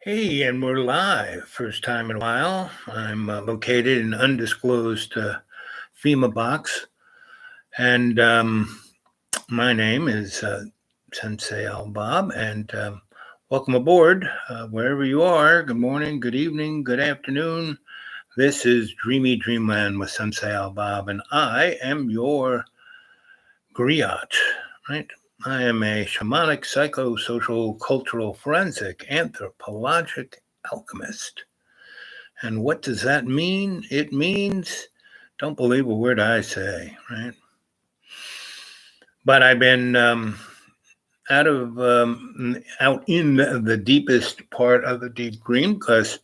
Hey, and we're live. First time in a while. I'm located in an undisclosed FEMA box, and my name is Sensei Al Bob, and welcome aboard wherever you are. Good morning, good evening, good afternoon. This is Dreamy Dreamland with Sensei Al Bob, and I am your griot, right? I am a shamanic, psychosocial, cultural, forensic, anthropologic alchemist. And what does that mean? It means don't believe a word I say, right? But I've been out in the deepest part of the deep green because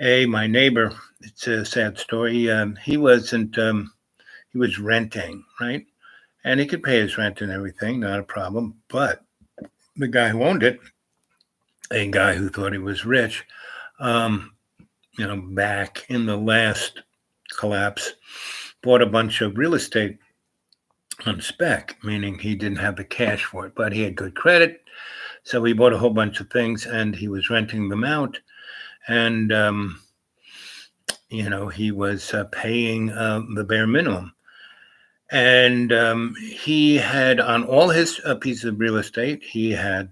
my neighbor. It's a sad story. He wasn't. He was renting, right? And he could pay his rent and everything, not a problem. But the guy who owned it, a guy who thought he was rich, um, back in the last collapse, bought a bunch of real estate on spec, meaning he didn't have the cash for it, but he had good credit. So he bought a whole bunch of things and he was renting them out. And, he was paying the bare minimum. And he had on all his pieces of real estate, he had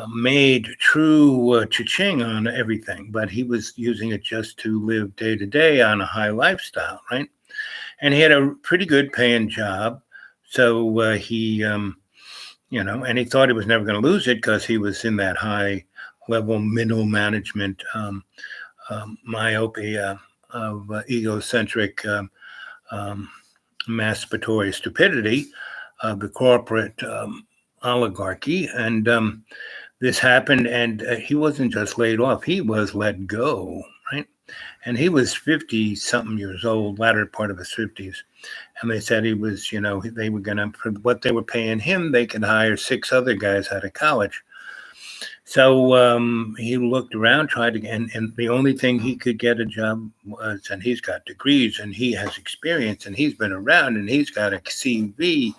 made true cha-ching on everything, but he was using it just to live day to day on a high lifestyle, right? And he had a pretty good paying job. So he, and he thought he was never going to lose it because he was in that high level middle management myopia of egocentric masturbatory stupidity of the corporate oligarchy. And this happened, and he wasn't just laid off, he was let go, right? And he was 50 something years old, latter part of his 50s. And they said he was, they were going to, for what they were paying him, they could hire 6 other guys out of college. So he looked around, tried to, and the only thing he could get a job was, and he's got degrees and he has experience and he's been around and he's got a CV.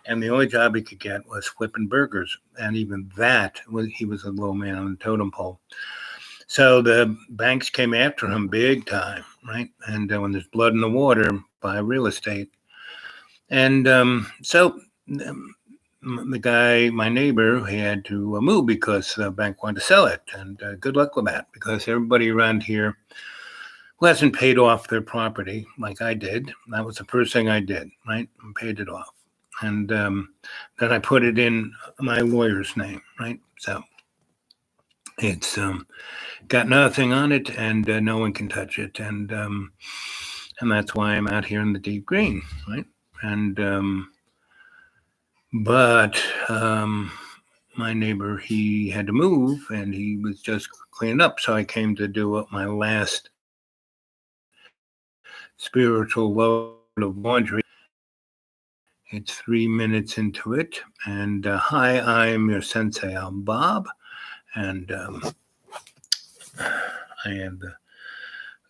And the only job he could get was flipping burgers. And even that, he was a low man on the totem pole. So the banks came after him big time, right? And when there's blood in the water, buy real estate. And so the guy, my neighbor, he had to move because the bank wanted to sell it. And good luck with that, because everybody around here who hasn't paid off their property like I did, that was the first thing I did, right? I paid it off. And then I put it in my lawyer's name, right? So it's got nothing on it, and no one can touch it, and that's why I'm out here in the deep green, right? And but my neighbor, he had to move, and he was just cleaning up, so I came to do up my last spiritual load of laundry. It's 3 minutes into it, and hi, I'm your Sensei, I'm Bob, and I have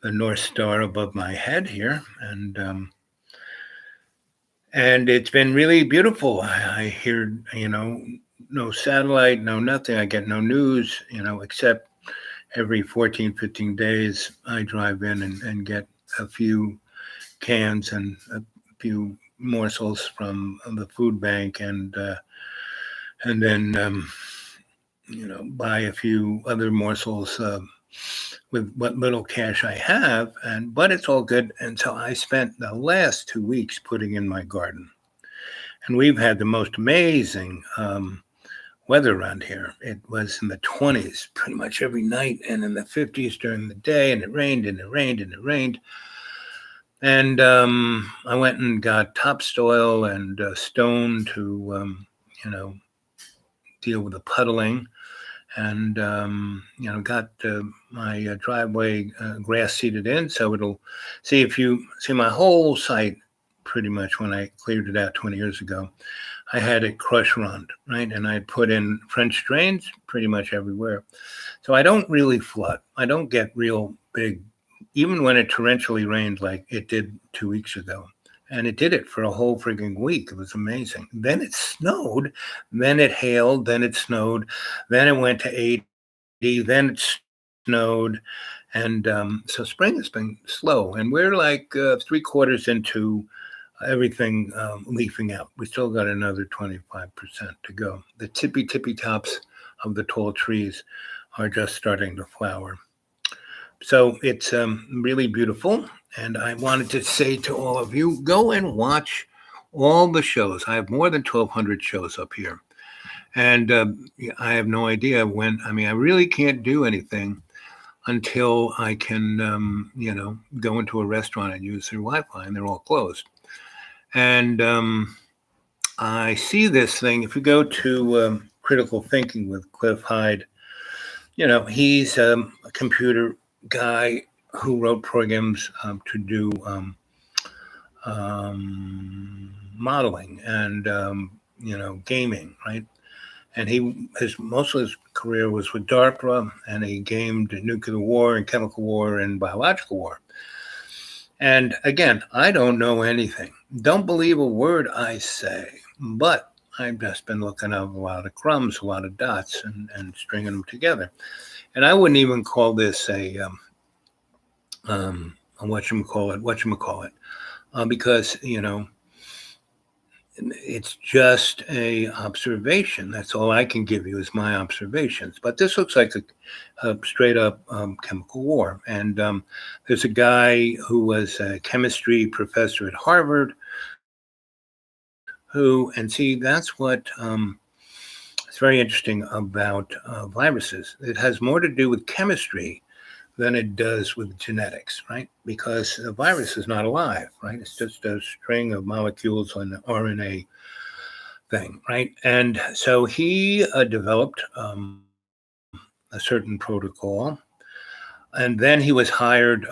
the North Star above my head here, and it's been really beautiful. I hear, no satellite, no nothing. I get no news, except every 14, 15 days, I drive in and get a few cans and a few morsels from the food bank, and then buy a few other morsels with what little cash I have, but it's all good. And so I spent the last 2 weeks putting in my garden, and we've had the most amazing weather around here. It was in the 20s pretty much every night, and in the 50s during the day, and it rained and it rained and it rained. And I went and got topsoil and stone to, deal with the puddling, and got my driveway grass seeded in, so it'll see. If you see my whole site, pretty much when I cleared it out 20 years ago, I had it crush run, right? And I put in French drains pretty much everywhere. So I don't really flood. I don't get real big, even when it torrentially rained like it did 2 weeks ago. And it did it for a whole freaking week. It was amazing. Then it snowed, then it hailed, then it snowed, then it went to 8 then it snowed, and so spring has been slow, and we're like 3/4 into everything leafing out. We still got another 25% to go. The tippy tops of the tall trees are just starting to flower. So it's really beautiful. And I wanted to say to all of you, go and watch all the shows. I have more than 1,200 shows up here. And I have no idea when. I mean, I really can't do anything until I can, go into a restaurant and use their Wi-Fi, and they're all closed. And I see this thing. If you go to Critical Thinking with Cliff Hyde, he's a computer guy who wrote programs to do modeling and gaming, right? And most of his career was with DARPA, and he gamed nuclear war and chemical war and biological war. And again, I don't know anything. Don't believe a word I say, but I've just been looking up a lot of crumbs, a lot of dots, and stringing them together. And I wouldn't even call this a whatchamacallit, because it's just a observation. That's all I can give you is my observations. But this looks like a straight up chemical war. And there's a guy who was a chemistry professor at Harvard that's what it's very interesting about viruses. It has more to do with chemistry than it does with genetics, right? Because a virus is not alive, right? It's just a string of molecules on the RNA thing, right? And so he developed a certain protocol, and then he was hired.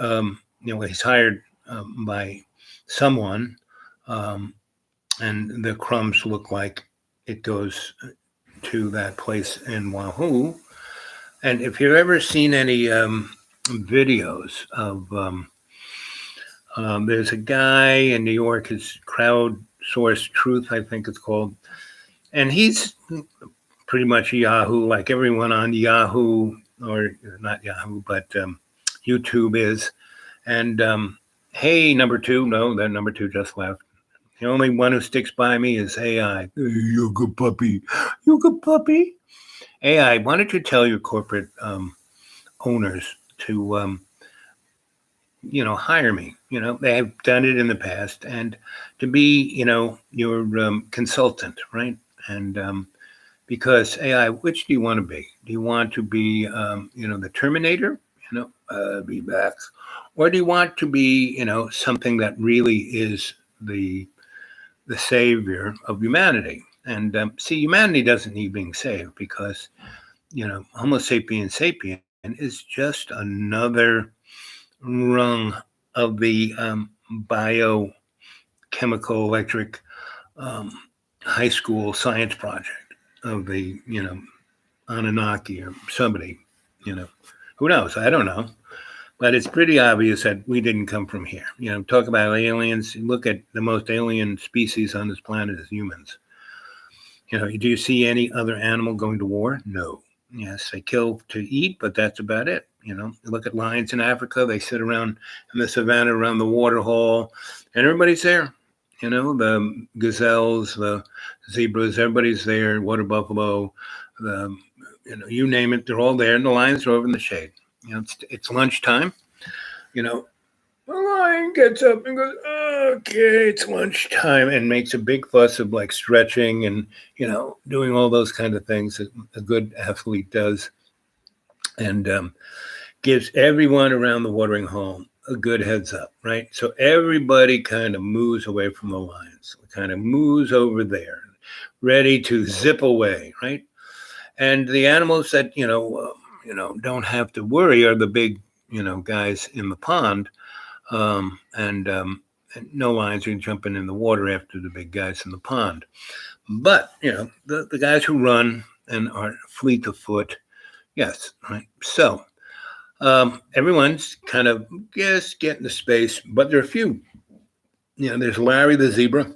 He's hired by someone, and the crumbs look like it goes to that place in Wahoo. And if you've ever seen any videos of there's a guy in New York, his Crowdsourced Truth, I think it's called, and he's pretty much a Yahoo, like everyone on Yahoo, or not Yahoo, but YouTube is. And hey, number two, no, that number two just left. The only one who sticks by me is AI. Hey, you good puppy. You good puppy. AI, why don't you tell your corporate owners to hire me? They have done it in the past, and to be your consultant, right? And because AI, which do you want to be? Do you want to be the Terminator? Be back, or do you want to be something that really is the savior of humanity? And see, humanity doesn't need being saved, because Homo sapiens sapien is just another rung of the biochemical electric high school science project of the Anunnaki or somebody. Who knows? I don't know. But it's pretty obvious that we didn't come from here. Talk about aliens. Look at the most alien species on this planet is humans. Do you see any other animal going to war? No. Yes, they kill to eat, but that's about it. Look at lions in Africa. They sit around in the savannah around the water hole, and everybody's there. The gazelles, the zebras, everybody's there. Water buffalo, you name it, they're all there, and the lions are over in the shade. It's lunchtime. The lion gets up and goes, okay, it's lunchtime, and makes a big fuss of like stretching and, doing all those kind of things that a good athlete does, and gives everyone around the watering hole a good heads up, right? So everybody kind of moves away from the lions, kind of moves over there, ready to zip away, right? And the animals that, don't have to worry are the big, guys in the pond. And no lions are jumping in the water after the big guys in the pond. But, the guys who run and are fleet of foot, yes, right? So everyone's kind of getting to space, but there are a few. There's Larry the zebra,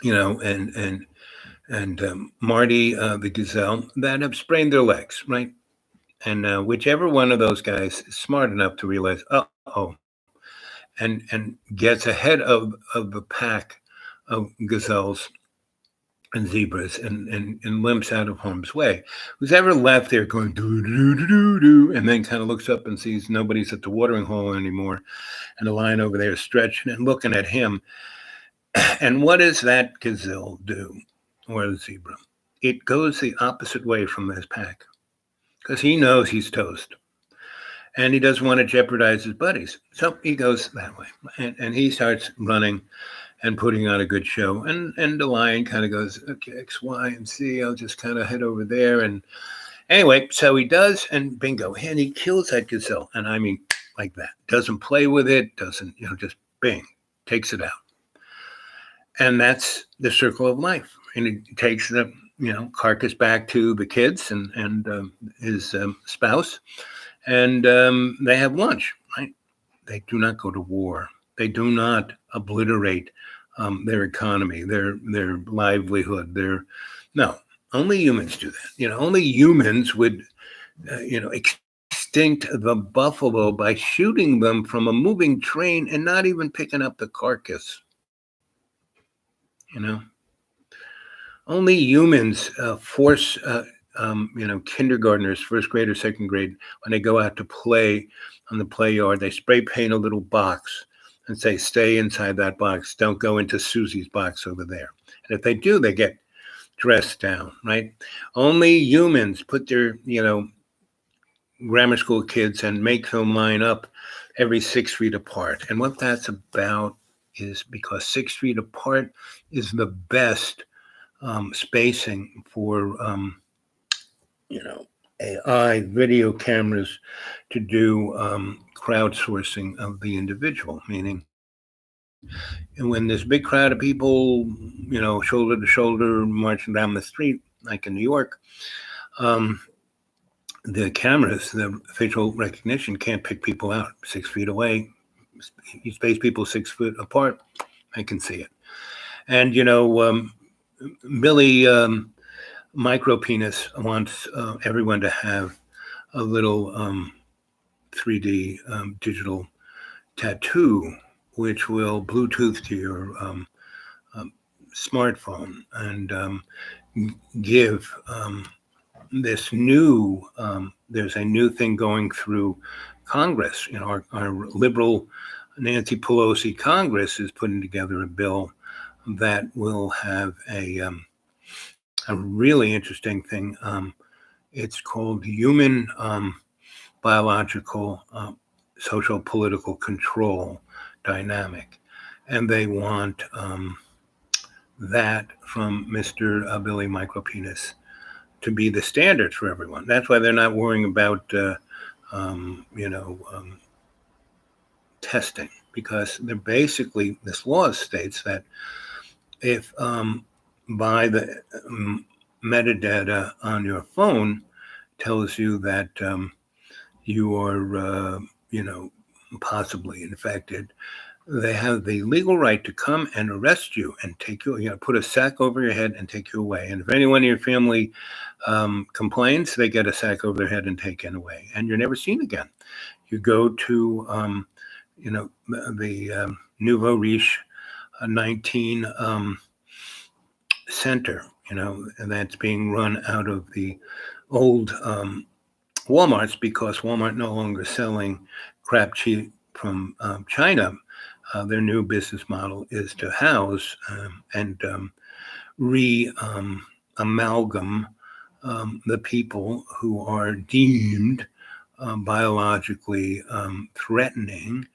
and and Marty the gazelle that have sprained their legs, right? And whichever one of those guys is smart enough to realize, oh, and gets ahead of the pack of gazelles and zebras and limps out of harm's way. Who's ever left there going do do do do do, and then kind of looks up and sees nobody's at the watering hole anymore, and a lion over there stretching and looking at him. And what does that gazelle do, or the zebra? It goes the opposite way from his pack because he knows he's toast. And he doesn't want to jeopardize his buddies. So he goes that way. And he starts running and putting on a good show. And the lion kind of goes, okay, X, Y, and Z. I'll just kind of head over there. And anyway, so he does, and bingo. And he kills that gazelle. And I mean, like that. Doesn't play with it, doesn't, just bing, takes it out. And that's the circle of life. And he takes the, carcass back to the kids and his spouse. And they have lunch, right? They do not go to war. They do not obliterate their economy, their livelihood. No, only humans do that. Only humans would, extinct the buffalo by shooting them from a moving train and not even picking up the carcass. Only humans force kindergartners, first grade or second grade, when they go out to play on the play yard, they spray paint a little box and say, stay inside that box. Don't go into Susie's box over there. And if they do, they get dressed down, right? Only humans put their, grammar school kids and make them line up every 6 feet apart. And what that's about is because 6 feet apart is the best spacing for AI video cameras to do crowdsourcing of the individual, meaning and when this big crowd of people, shoulder to shoulder marching down the street, like in New York, the cameras, the facial recognition can't pick people out 6 feet away. You space people 6 foot apart, I can see it. And, Billy Micropenis wants everyone to have a little 3D digital tattoo, which will Bluetooth to your smartphone and give this new, there's a new thing going through Congress. Our liberal Nancy Pelosi Congress is putting together a bill that will have a really interesting thing. It's called Human Biological Social Political Control Dynamic. And they want that from Mr. Billy Micropenis to be the standard for everyone. That's why they're not worrying about, testing, because they're basically, this law states that if by the metadata on your phone tells you that you are, possibly infected, they have the legal right to come and arrest you and take you, put a sack over your head and take you away. And if anyone in your family complains, they get a sack over their head and taken away, and you're never seen again. You go to, the Nouveau Riche 19 center, and that's being run out of the old Walmarts because Walmart no longer selling crap cheap from China. Their new business model is to house and amalgam the people who are deemed biologically threatening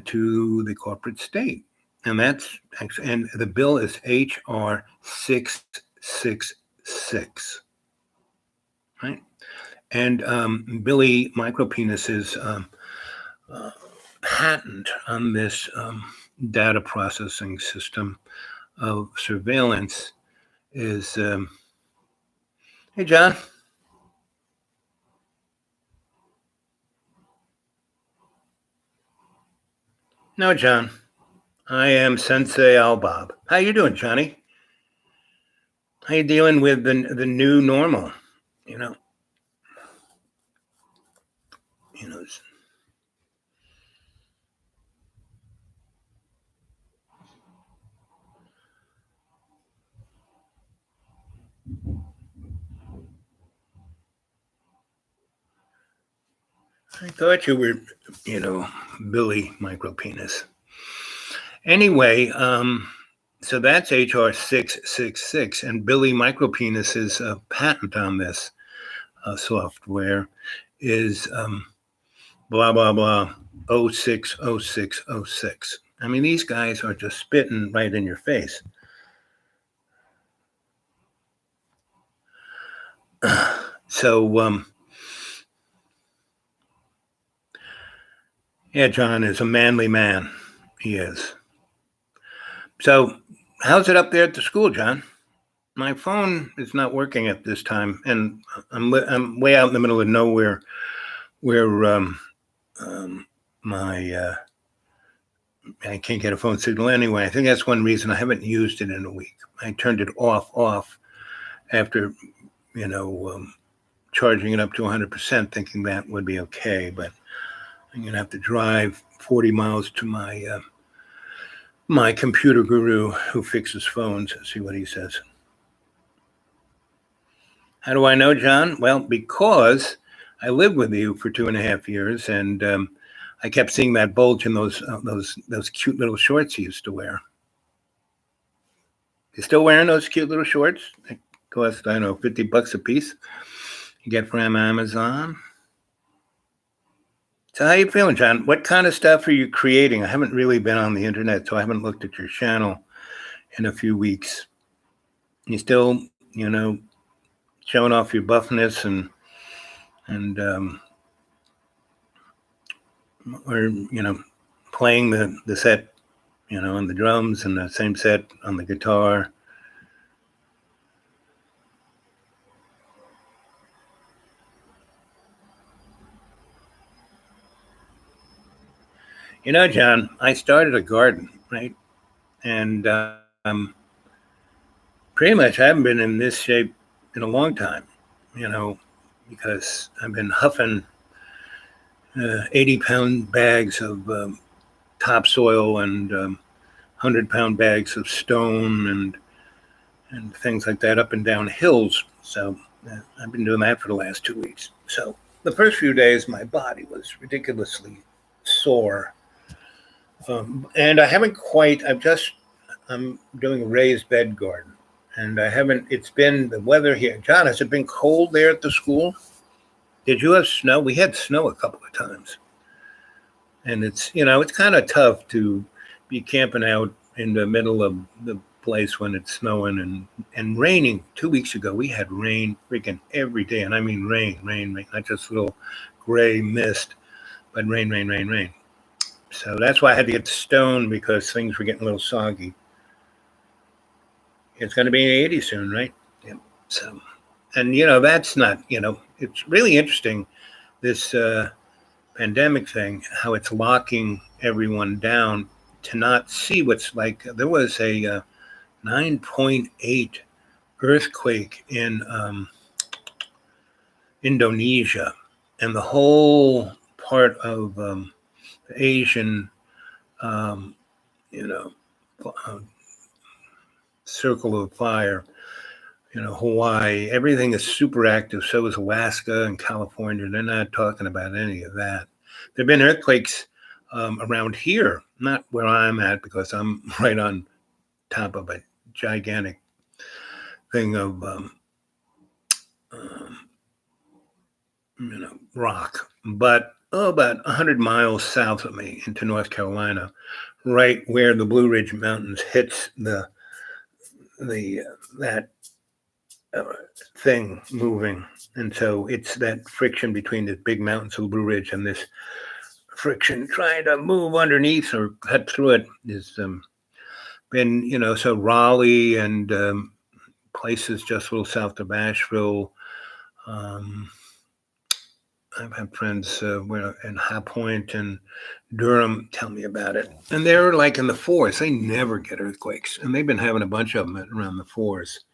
to the corporate state. And that's actually, and the bill is HR 666, right? And Billy Micropenis's patent on this data processing system of surveillance is, hey, John. No, John. I am Sensei Al Bob. How you doing, Johnny? How you dealing with the new normal? You know, you know. I thought you were, Billy Micropenis. Anyway, so that's HR 666, and Billy Micropenis's patent on this software is blah blah blah 060606. I mean, these guys are just spitting right in your face. So, yeah, John is a manly man. He is. So, how's it up there at the school, John? My phone is not working at this time, and I'm way out in the middle of nowhere, where my I can't get a phone signal anyway. I think that's one reason I haven't used it in a week. I turned it off after charging it up to 100%, thinking that would be okay. But I'm gonna have to drive 40 miles to my computer guru who fixes phones and see what he says. How do I know, John? Well, because I lived with you for 2.5 years, and I kept seeing that bulge in those cute little shorts you used to wear. You still wearing those cute little shorts? They cost, I don't know, $50 a piece. You get from Amazon. So how you feeling, John? What kind of stuff are you creating? I haven't really been on the internet, so I haven't looked at your channel in a few weeks. You still, showing off your buffness and or playing the set, on the drums, and the same set on the guitar. John, I started a garden, right? And pretty much I haven't been in this shape in a long time, because I've been huffing 80-pound bags of topsoil and 100-pound bags of stone and things like that up and down hills. So I've been doing that for the last 2 weeks. So the first few days, my body was ridiculously sore. And I haven't quite, I'm doing a raised bed garden. And it's been the weather here. John, has it been cold there at the school? Did you have snow? We had snow a couple of times. And it's kind of tough to be camping out in the middle of the place when it's snowing and raining. 2 weeks ago, we had rain freaking every day. And I mean rain, not just little gray mist, but rain. So that's why I had to get stone, because things were getting a little soggy. It's going to be 80 soon, right? Yeah. So, and that's not, it's really interesting, this pandemic thing, how it's locking everyone down to not see what's like. There was a 9.8 earthquake in Indonesia, and the whole part of Asian, circle of fire, Hawaii, everything is super active. So is Alaska and California. They're not talking about any of that. There have been earthquakes around here, not where I'm at, because I'm right on top of a gigantic thing of rock, but about 100 miles south of me into North Carolina, right where the Blue Ridge Mountains hits that thing moving. And so it's that friction between the big mountains of the Blue Ridge and this friction trying to move underneath or cut through it is been, so Raleigh and places just a little south of Asheville. I've had friends in High Point and Durham tell me about it. And they're like in the fours. They never get earthquakes. And they've been having a bunch of them around the fours.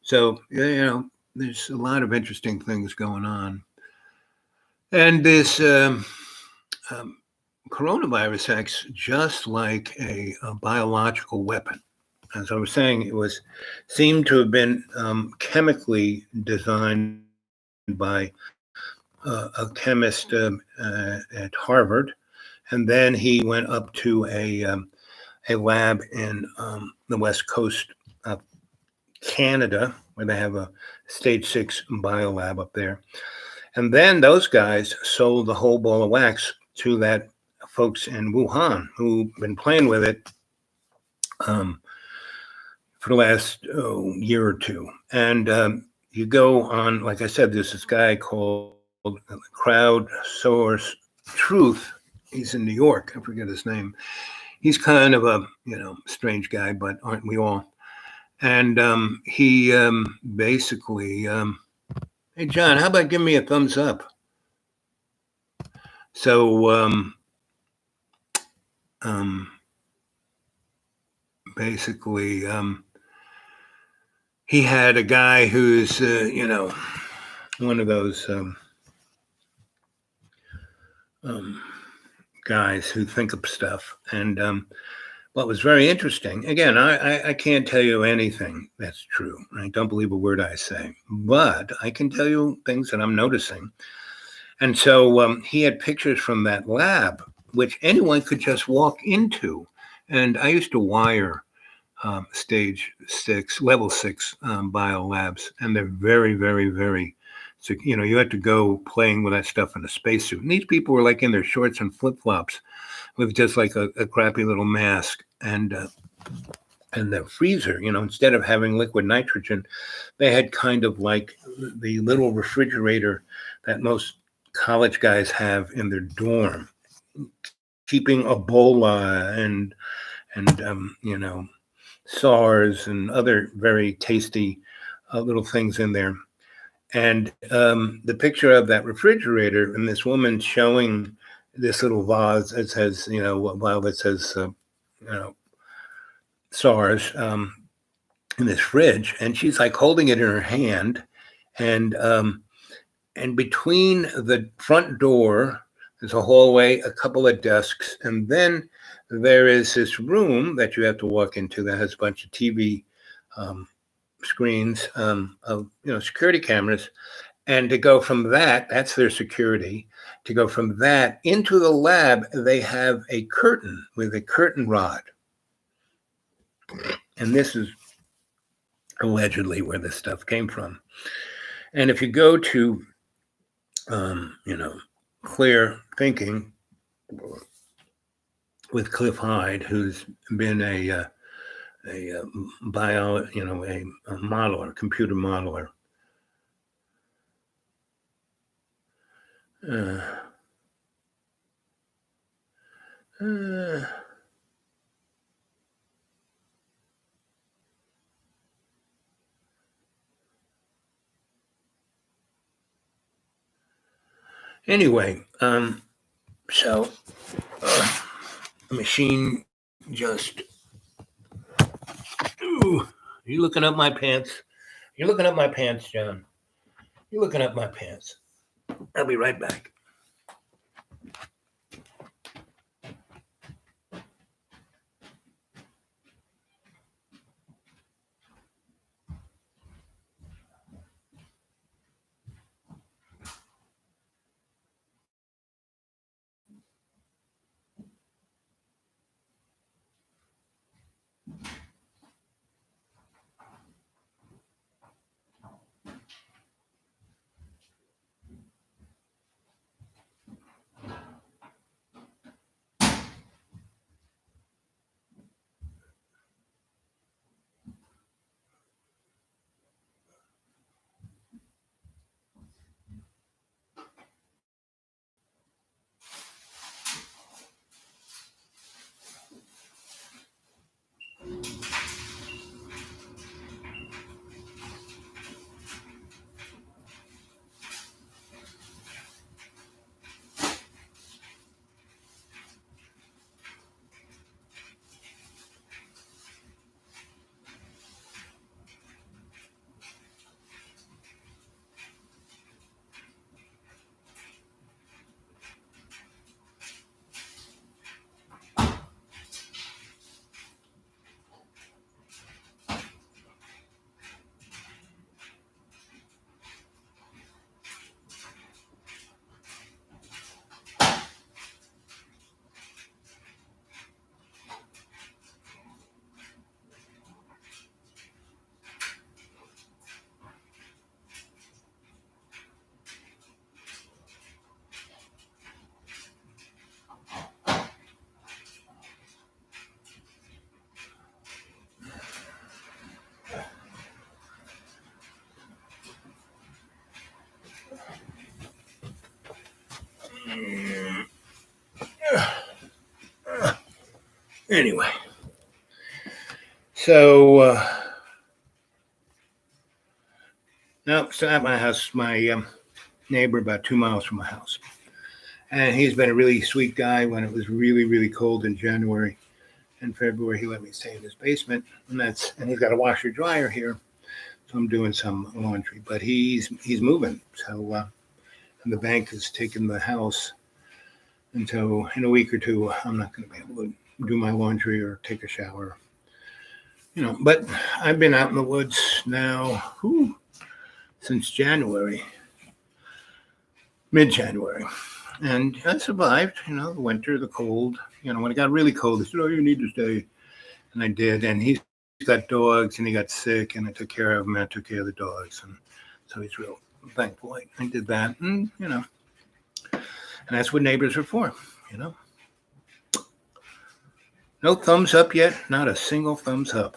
So, there's a lot of interesting things going on. And this um, coronavirus acts just like a biological weapon. As I was saying, it was seemed to have been chemically designed by a chemist at Harvard, and then he went up to a lab in the west coast of Canada, where they have a stage 6 biolab up there. And then those guys sold the whole ball of wax to that folks in Wuhan who've been playing with it um, for the last year or two. And you go on, like I said, there's this guy called Crowdsource Truth. He's in New York. I forget his name. He's kind of a strange guy, but aren't we all? And he basically, hey John, how about giving me a thumbs up? So basically, he had a guy who's one of those guys who think up stuff. And what was very interesting, again, I can't tell you anything that's true. I don't believe a word I say, but I can tell you things that I'm noticing. And so he had pictures from that lab, which anyone could just walk into. And I used to wire stage 6, level 6 bio labs, and they're very, very, very. So you had to go playing with that stuff in a spacesuit. And these people were like in their shorts and flip flops, with just like a crappy little mask and the freezer. Instead of having liquid nitrogen, they had kind of like the little refrigerator that most college guys have in their dorm, keeping Ebola and SARS and other very tasty little things in there. And the picture of that refrigerator and this woman showing this little vase that says, that says, SARS in this fridge, and she's like holding it in her hand, and between the front door, there's a hallway, a couple of desks, and then there is this room that you have to walk into that has a bunch of TV screens of security cameras. And to go from that's their security. To go from that into the lab, they have a curtain with a curtain rod. And this is allegedly where this stuff came from. And if you go to, clear thinking with Cliff Hyde, who's been a modeler, computer modeler. Anyway, so the machine just. Ooh, are you looking up my pants? You're looking up my pants, John. You're looking up my pants. I'll be right back. Anyway, so no, so at my house, my neighbor about 2 miles from my house. And he's been a really sweet guy. When it was really, really cold in January and February, he let me stay in his basement. And he's got a washer dryer here. So I'm doing some laundry. But he's moving. So and the bank has taken the house. And so in a week or two, I'm not going to be able to do my laundry or take a shower. But I've been out in the woods now since January, mid-January. And I survived, the winter, the cold. When it got really cold, they said, "Oh, you need to stay." And I did. And he's got dogs, and he got sick, and I took care of him, and I took care of the dogs. And so he's real thankful I did that. And, and that's what neighbors are for, No thumbs up yet. Not a single thumbs up.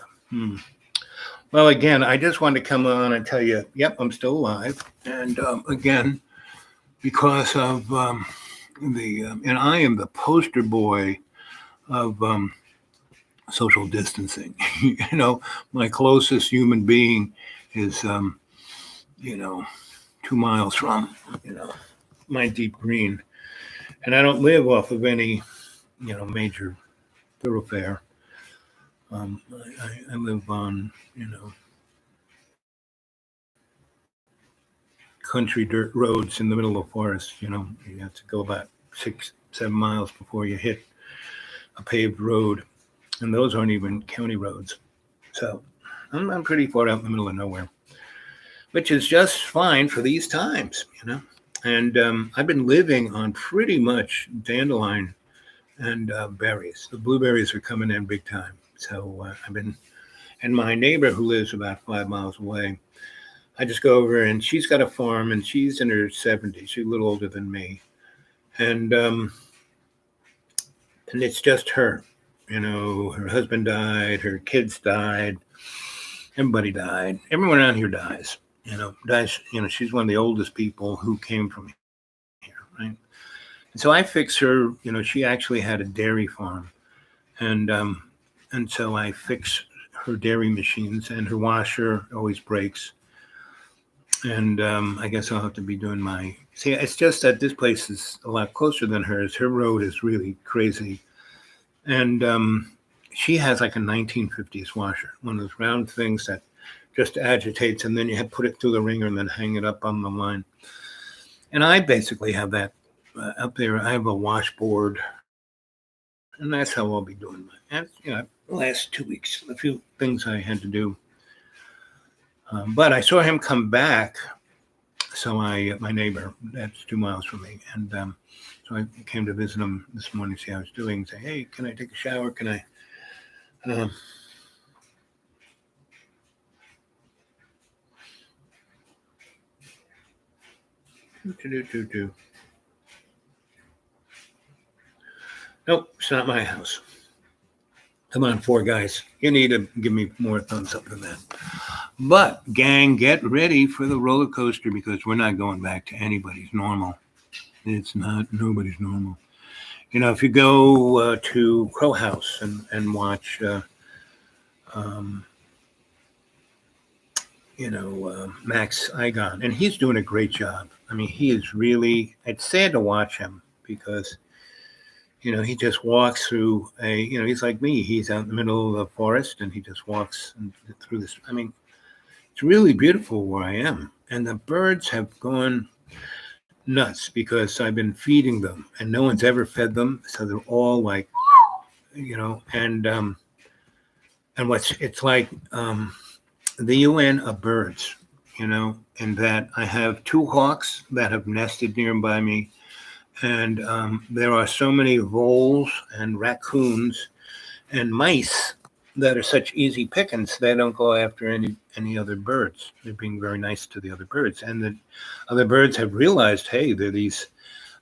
Well, again, I just wanted to come on and tell you, yep, I'm still alive. And again, because of and I am the poster boy of social distancing. My closest human being is, 2 miles from, my deep green. And I don't live off of any, major thoroughfare. I live on, country dirt roads in the middle of forest. You have to go about 6-7 miles before you hit a paved road, and those aren't even county roads. So I'm pretty far out in the middle of nowhere, which is just fine for these times, And I've been living on pretty much dandelion and berries. The blueberries are coming in big time. So and my neighbor who lives about 5 miles away, I just go over and she's got a farm and she's in her 70s. She's a little older than me. And it's just her. Her husband died, her kids died, everybody died. Everyone around here dies. Dies. She's one of the oldest people who came from here, right? And so I fix her. She actually had a dairy farm, and so I fix her dairy machines, and her washer always breaks. And I guess I'll have to be doing my. See, it's just that this place is a lot closer than hers. Her road is really crazy, and she has like a 1950s washer, one of those round things that just agitates, and then you have to put it through the ringer and then hang it up on the line. And I basically have that up there. I have a washboard, and that's how I'll be doing my. And the last 2 weeks, a few things I had to do. But I saw him come back. So my neighbor, that's 2 miles from me, and so I came to visit him this morning, see how he's doing, say, "Hey, can I take a shower? Can I?" Nope, it's not my house. Come on, 4 guys. You need to give me more thumbs up than that. But, gang, get ready for the roller coaster because we're not going back to anybody's normal. It's not nobody's normal. If you go to Crow House and watch, Max Igon, and he's doing a great job. I mean, he is really, it's sad to watch him because, he just walks through he's like me. He's out in the middle of the forest and he just walks through this. I mean, it's really beautiful where I am. And the birds have gone nuts because I've been feeding them and no one's ever fed them. So they're all like, and it's like the UN of birds, and that I have 2 hawks that have nested nearby me. And there are so many voles and raccoons and mice that are such easy pickings. They don't go after any other birds. They're being very nice to the other birds. And the other birds have realized, hey, they're these,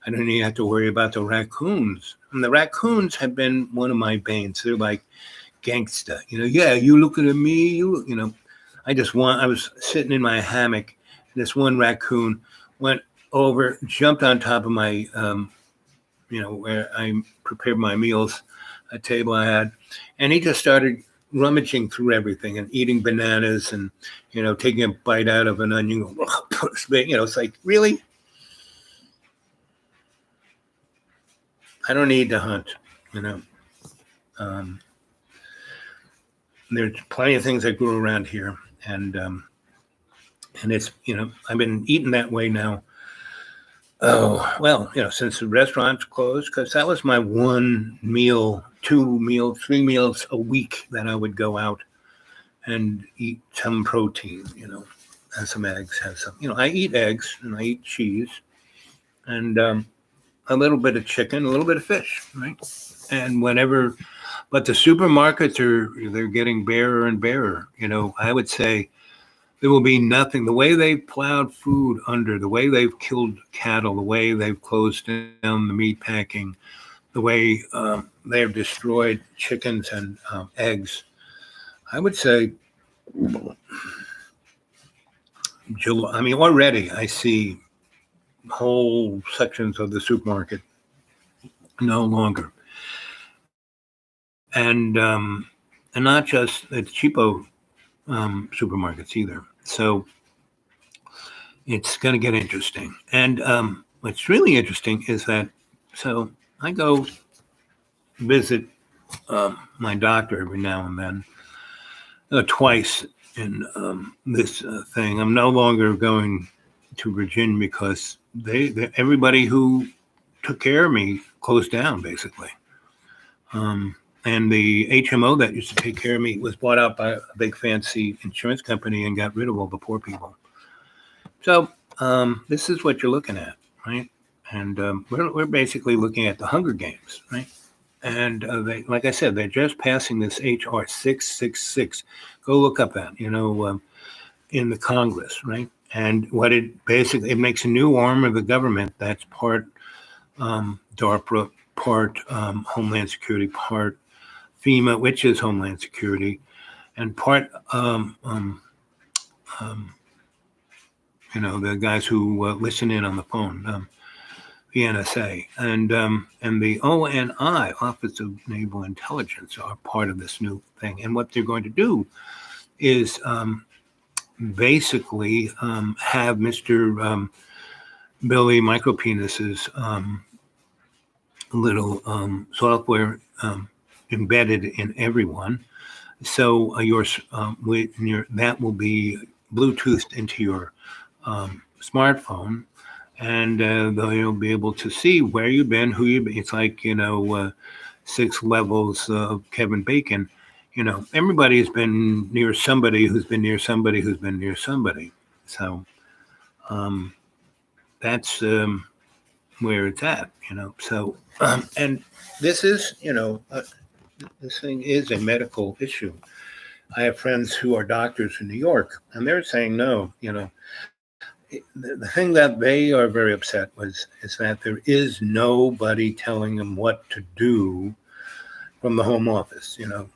I don't even have to worry about the raccoons. And the raccoons have been one of my banes. They're like gangsta, yeah, you looking at me, I was sitting in my hammock. And this one raccoon went over, jumped on top of my, where I prepare my meals. a table I had, and he just started rummaging through everything and eating bananas and, taking a bite out of an onion. It's like, really? I don't need to hunt, you know. There's plenty of things that grew around here, and it's, I've been eating that way now. Oh, well, since the restaurants closed, because that was my one meal, 2 meals, 3 meals a week that I would go out and eat some protein, and some eggs, have some, I eat eggs and I eat cheese and a little bit of chicken, a little bit of fish, right? And but the supermarkets they're getting barer and barer. I would say there will be nothing. The way they've plowed food under, the way they've killed cattle, the way they've closed down the meat packing, the way they've destroyed chickens and eggs, I would say, already I see whole sections of the supermarket no longer. And not just the cheapo supermarkets either. So it's going to get interesting. And what's really interesting is that, so I go visit my doctor every now and then, twice in this thing. I'm no longer going to Virginia because everybody who took care of me closed down, basically. And the HMO that used to take care of me was bought out by a big fancy insurance company and got rid of all the poor people. So this is what you're looking at, right? And we're basically looking at the Hunger Games, right? And like I said, they're just passing this HR 666. Go look up that, in the Congress, right? And what it makes a new arm of the government that's part DARPA, part Homeland Security, part FEMA, which is Homeland Security, and part the guys who listen in on the phone, the NSA, and the ONI, Office of Naval Intelligence, are part of this new thing. And what they're going to do is basically have Mr. Billy Micropenis's little software embedded in everyone. So that will be Bluetoothed into your smartphone, and they'll be able to see where you've been, who you've been. It's like 6 levels of Kevin Bacon. Everybody has been near somebody who's been near somebody who's been near somebody. So that's where it's at. So and this is this thing is a medical issue. I have friends who are doctors in New York, and they're saying no. The thing that they are very upset is that there is nobody telling them what to do from the home office. And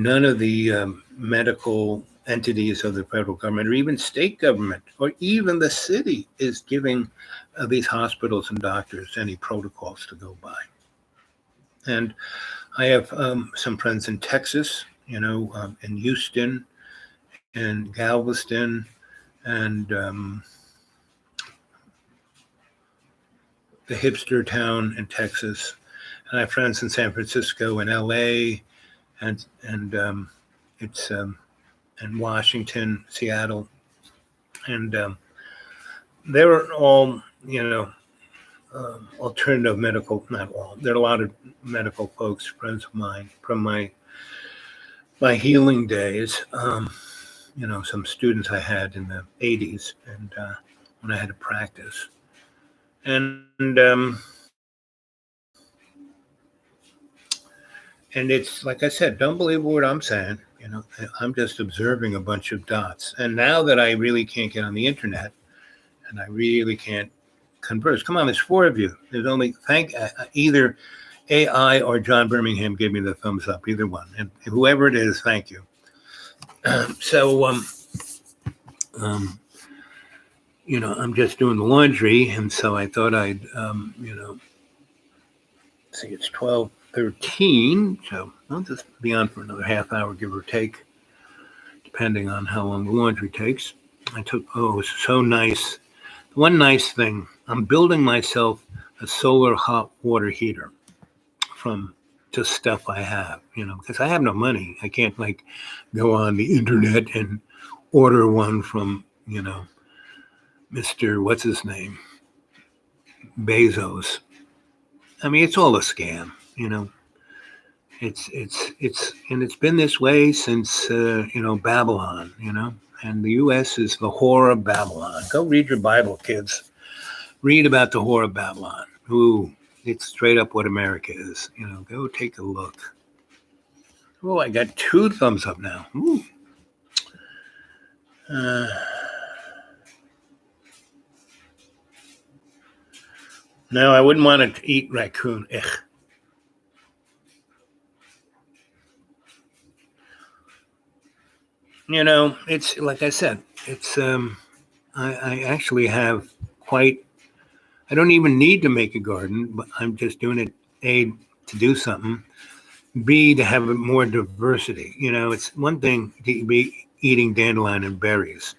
none of the medical entities of the federal government, or even state government, or even the city, is giving these hospitals and doctors any protocols to go by. And I have some friends in Texas, in Houston, and Galveston, and the hipster town in Texas. And I have friends in San Francisco and LA, and it's in Washington, Seattle, and they're all alternative medical. Not all. There are a lot of medical folks, friends of mine from my healing days. Some students I had in the 80s, and when I had to practice, and it's like I said, don't believe what I'm saying. I'm just observing a bunch of dots. And now that I really can't get on the internet, and I really can't converse, come on, there's 4 of you. There's only either AI or John Birmingham gave me the thumbs up, either one, and whoever it is, thank you. So I'm just doing the laundry, and so I thought I'd see, it's 12:13, so I'll just be on for another half hour, give or take, depending on how long the laundry takes. It was so nice. One nice thing, I'm building myself a solar hot water heater from just stuff I have, because I have no money. I can't go on the internet and order one from, Mr. What's his name? Bezos. I mean, it's all a scam, It's been this way since Babylon, and the U.S. is the whore of Babylon. Go read your Bible, kids. Read about the whore of Babylon. Ooh, it's straight up what America is. Go take a look. Oh, I got 2 thumbs up now. Ooh. No, I wouldn't want to eat raccoon. Ugh. It's like I said. It's I actually have quite. I don't even need to make a garden, but I'm just doing it A, to do something, B, to have more diversity. It's one thing to be eating dandelion and berries,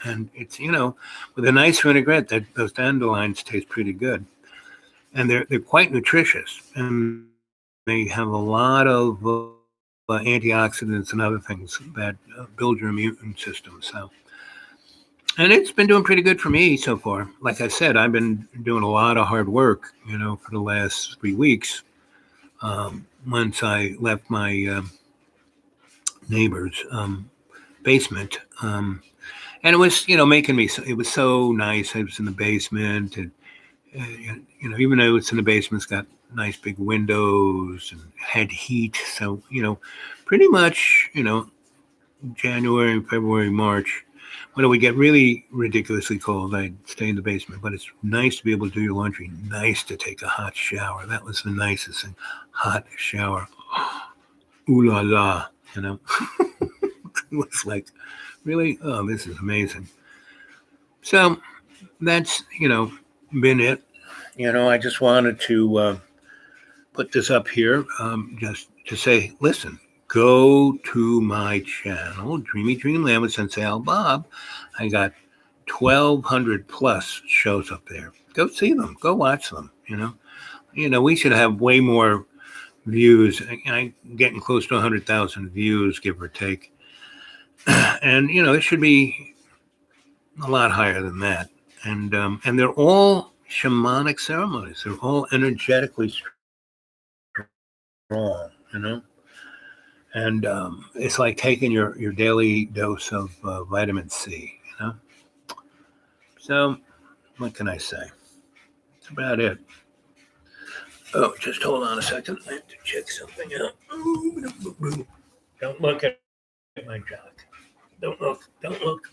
and it's with a nice vinaigrette that those dandelions taste pretty good, and they're quite nutritious, and they have a lot of antioxidants and other things that build your immune system. So. And it's been doing pretty good for me so far. Like I said, I've been doing a lot of hard work, for the last 3 weeks. Once I left my neighbor's basement, and it was, making me. It was so nice. I was in the basement, and even though it's in the basement, it's got nice big windows and had heat. So pretty much, January, February, March. When we get really ridiculously cold, I stay in the basement. But it's nice to be able to do your laundry. Nice to take a hot shower. That was the nicest thing. Hot shower. Ooh la la. It was like, really? Oh, this is amazing. So that's, been it. I just wanted to put this up here just to say, listen, go to my channel, Dreamy Dreamland with Sensei Al Bob. I got 1,200 plus shows up there. Go see them. Go watch them. We should have way more views. I'm getting close to 100,000 views, give or take. And it should be a lot higher than that. And they're all shamanic ceremonies. They're all energetically strong. And it's like taking your daily dose of vitamin C. So what can I say? That's about it. Oh, just hold on a second. I have to check something out. Don't look at my jock. Don't look. Don't look.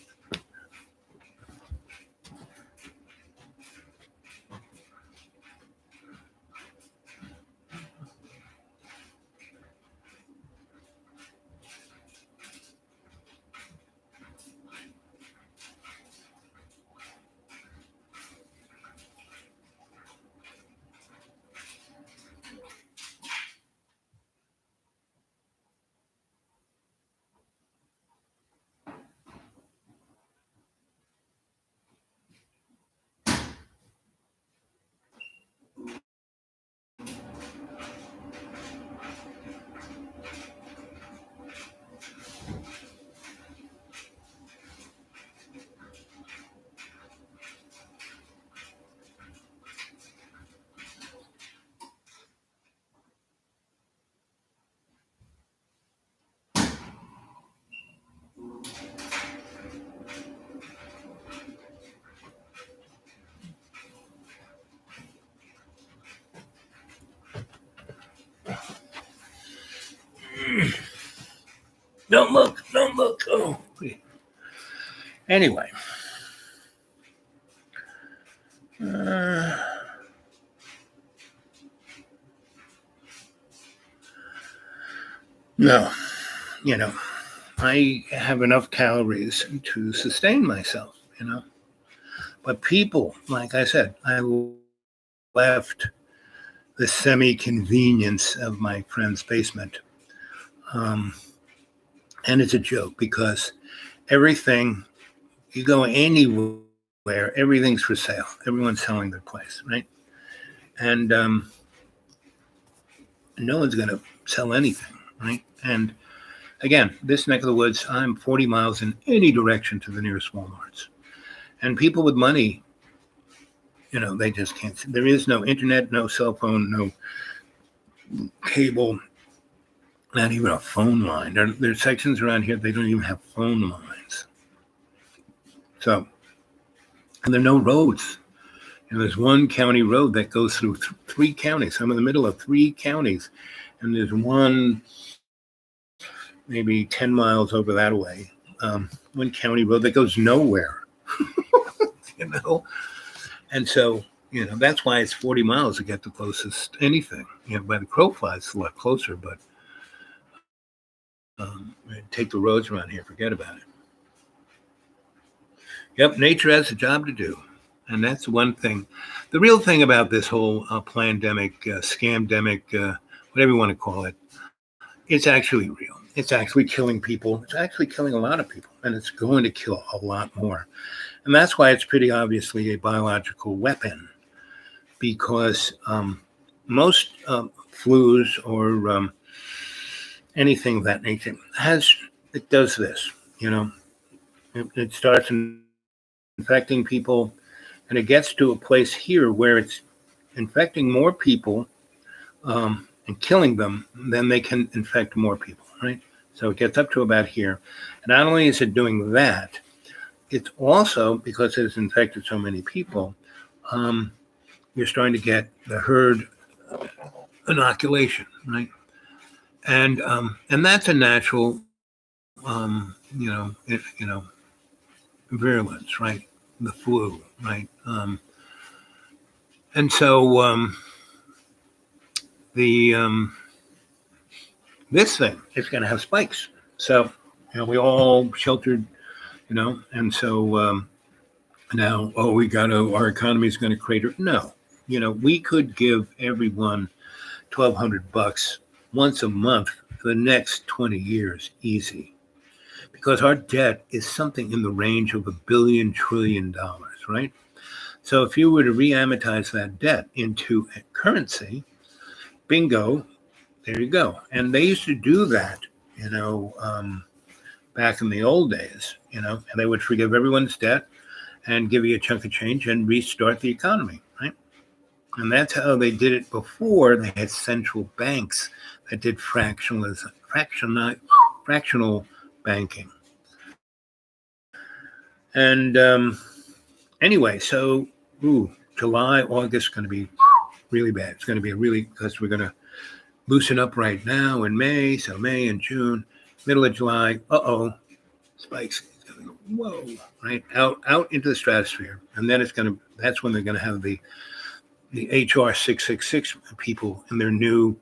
Don't look. Don't look. Oh. Anyway. No. I have enough calories to sustain myself, But people, like I said, I left the semi-convenience of my friend's basement. And it's a joke because everything, you go anywhere, everything's for sale. Everyone's selling their place, right? And no one's going to sell anything, right? And again, this neck of the woods, I'm 40 miles in any direction to the nearest Walmarts. And people with money, they just can't. There is no internet, no cell phone, no cable, not even a phone line. There's sections around here, they don't even have phone lines. So, and there are no roads. There's one county road that goes through three counties. I'm in the middle of three counties. And there's one maybe 10 miles over that way, one county road that goes nowhere, And so, that's why it's 40 miles to get the closest anything. By the crow flies, it's a lot closer, but take the roads around here, forget about it. Yep, nature has a job to do. And that's one thing. The real thing about this whole pandemic, scamdemic, whatever you want to call it, it's actually real. It's actually killing people. It's actually killing a lot of people. And it's going to kill a lot more. And that's why it's pretty obviously a biological weapon. Because most flus or anything of that nature it does this, It starts infecting people. And it gets to a place here where it's infecting more people and killing them, then they can infect more people, right? So it gets up to about here. And not only is it doing that, it's also, because it's infected so many people, you're starting to get the herd inoculation, right? And that's a natural, virulence, right? The flu, right? And so this thing is going to have spikes. So we all sheltered, and so now our economy is going to crater. No, we could give everyone $1,200 once a month for the next 20 years, easy, because our debt is something in the range of $1 billion trillion, right? So if you were to re-amortize that debt into a currency, bingo, there you go. And they used to do that, back in the old days, and they would forgive everyone's debt and give you a chunk of change and restart the economy, right? And that's how they did it before. They had central banks that did fractional banking. And anyway, so July, August going to be really bad. It's going to be because we're going to loosen up right now in May. So May and June, middle of July, spikes. It's going to go, whoa, right? Out into the stratosphere. And then that's when they're going to have the HR 666 people in their new,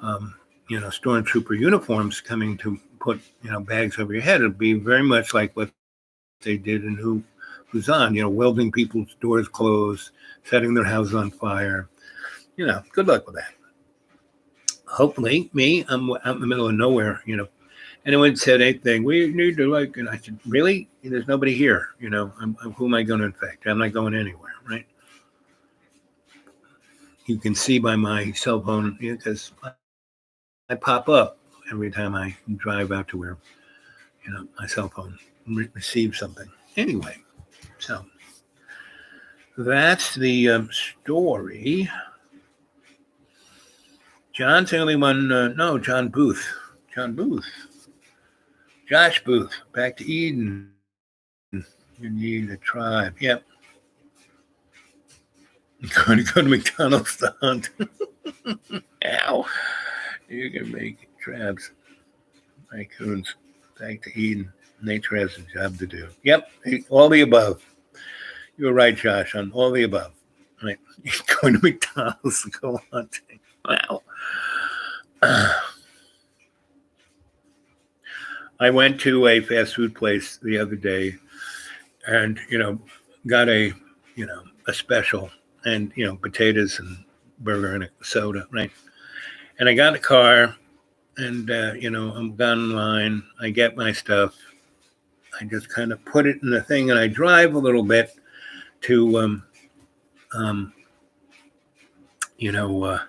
stormtrooper uniforms coming to put, bags over your head. It'll be very much like what they did in Luzon, welding people's doors closed, setting their houses on fire. Good luck with that. Hopefully, I'm out in the middle of nowhere, Anyone said anything, we need to and I said, really? There's nobody here, who am I going to infect? I'm not going anywhere, right? You can see by my cell phone, because I pop up every time I drive out to where, my cell phone receives something. Anyway, so that's the story. John's the only one. No, John Booth. Josh Booth. Back to Eden. You need a tribe. Yep. I'm going to go to McDonald's to hunt. Ow. You can make crabs, raccoons. Back to Eden. Nature has a job to do. Yep. All the above. You were right, Josh, on all the above. Right. You're going to McDonald's to go hunting. Wow. I went to a fast food place the other day and, got a special and, potatoes and burger and a soda, right? And I got in the car, and I'm gone in line. I get my stuff. I just kind of put it in the thing, and I drive a little bit to, um, you know, uh,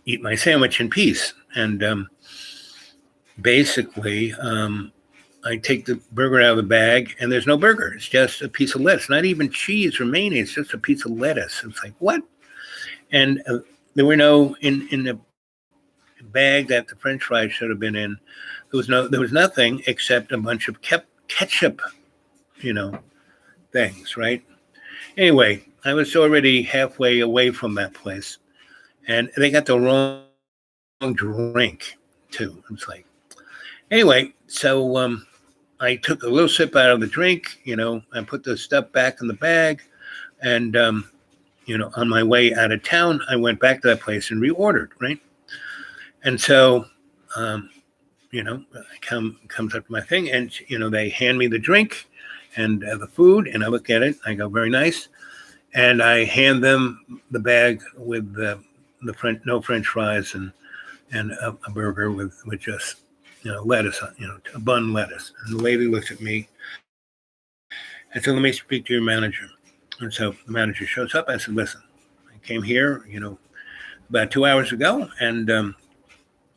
eat my sandwich in peace. And basically, I take the burger out of the bag, and there's no burger. It's just a piece of lettuce, not even cheese or mayonnaise, just a piece of lettuce. It's like, what? And there were no in the bag that the French fries should have been in. There was nothing except a bunch of ketchup, you know, things, right? Anyway, I was already halfway away from that place, and they got the wrong drink too. It's like, anyway, so I took a little sip out of the drink, and put the stuff back in the bag, and on my way out of town, I went back to that place and reordered, right? And so, comes up to my thing, and they hand me the drink and the food, and I look at it, I go, very nice, and I hand them the bag with the no French fries and a burger with just lettuce, a bun lettuce. And the lady looks at me and said, "Let me speak to your manager." And so the manager shows up. I said, "Listen, I came here, about 2 hours ago, and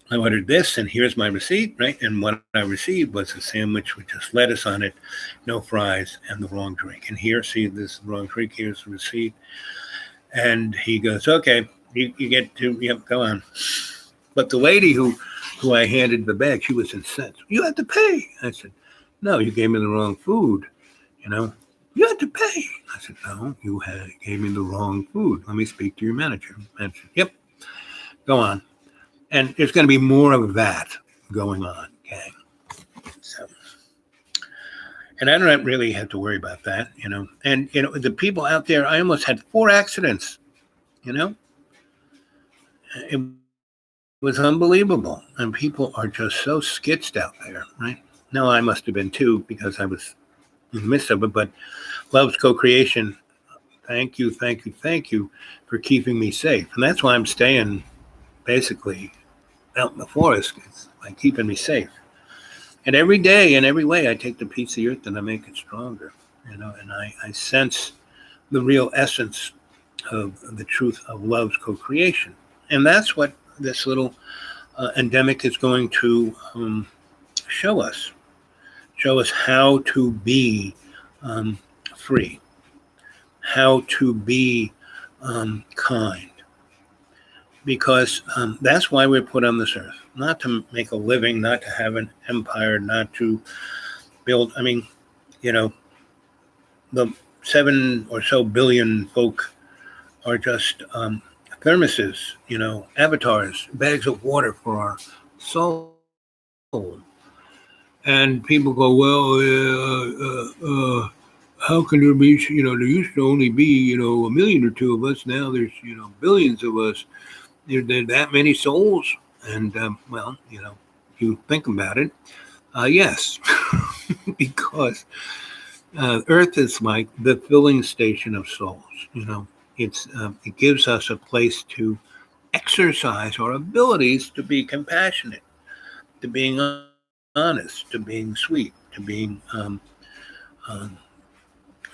I ordered this, and here's my receipt, right? And what I received was a sandwich with just lettuce on it, no fries, and the wrong drink. And here, see, this is the wrong drink. Here's the receipt." And he goes, "Okay, you get to, yep, go on." But the lady who I handed the bag, she was incensed. "You have to pay." I said, "No, you gave me the wrong food, You have to pay." I said, "No, you gave me the wrong food. Let me speak to your manager." And she said, "Yep, go on." And there's going to be more of that going on, gang. So, and I don't really have to worry about that, And, the people out there, I almost had 4 accidents, It was unbelievable. And people are just so skitsed out there, right? No, I must have been too, because I was in the midst of it. But Love's Co-Creation, thank you for keeping me safe. And that's why I'm staying basically out in the forest. It's like keeping me safe. And every day, in every way, I take the piece of the earth and I make it stronger, and I sense the real essence of the truth of Love's co-creation. And that's what this little endemic is going to show us how to be free, how to be kind. Because that's why we're put on this earth, not to make a living, not to have an empire, not to build. I mean, the 7 or so billion folk are just thermoses, avatars, bags of water for our soul. And people go, well, how can there be, there used to only be, a million or 2 of us. Now there's, billions of us. There are that many souls. And, well, you think about it. Yes, because Earth is like the filling station of souls. It gives us a place to exercise our abilities to be compassionate, to being honest, to being sweet, to being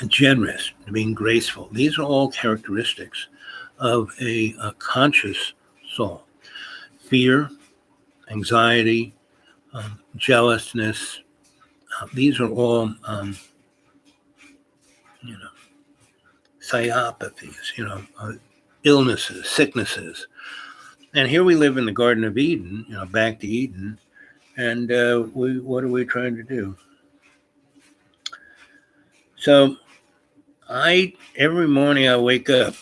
generous, to being graceful. These are all characteristics of a conscious soul. Fear, anxiety, jealousness, these are all, psychopathies, illnesses, sicknesses. And here we live in the Garden of Eden, back to Eden. And what are we trying to do? So every morning I wake up,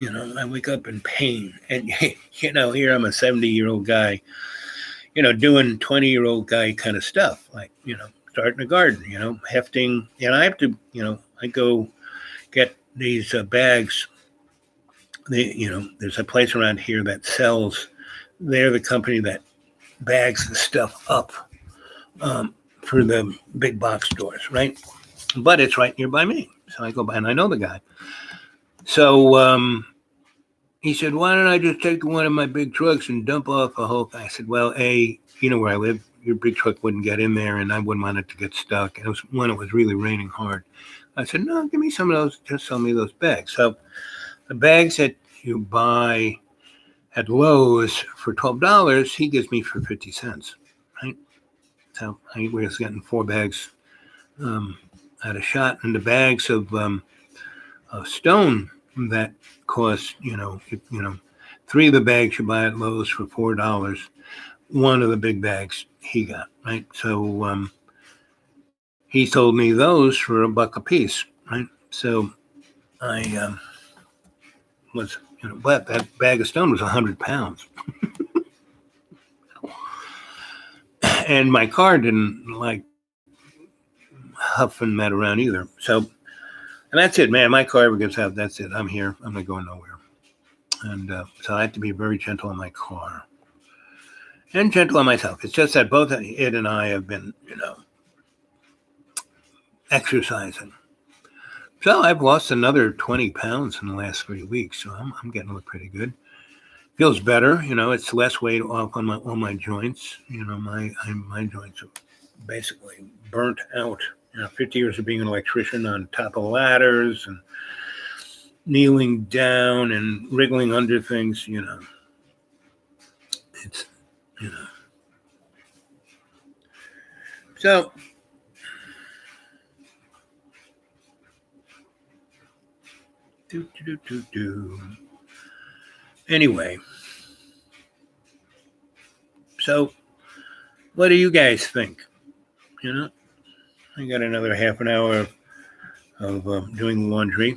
I wake up in pain. And, here I'm a 70-year-old guy, doing 20-year-old guy kind of stuff, like, starting a garden, hefting. And I have to, I go get these bags. There's a place around here that sells, they're the company that bags the stuff up for the big box stores, right? But it's right nearby me. So I go by and I know the guy. So he said, why don't I just take one of my big trucks and dump off a whole thing? I said, well, you know where I live. Your big truck wouldn't get in there, and I wouldn't want it to get stuck. And it was when it was really raining hard. I said, no, give me some of those. Just sell me those bags. So the bags that you buy at Lowe's for $12, he gives me for 50 cents, right? So I was getting 4 bags at a shot, and the bags of stone that cost, 3 of the bags you buy at Lowe's for $4. One of the big bags he got, right? So he sold me those for $1 a piece, right? So I was, but that bag of stone was 100 pounds. And my car didn't like huffing that around either. So, and that's it, man. My car ever gets out, that's it. I'm here. I'm not going nowhere. And so I have to be very gentle on my car and gentle on myself. It's just that both it and I have been, exercising. So I've lost another 20 pounds in the last 3 weeks. So I'm getting to look pretty good. Feels better, it's less weight off on my joints. My joints are basically burnt out. 50 years of being an electrician on top of ladders and kneeling down and wriggling under things, it's, So, Anyway, so what do you guys think? I got another half an hour of doing laundry.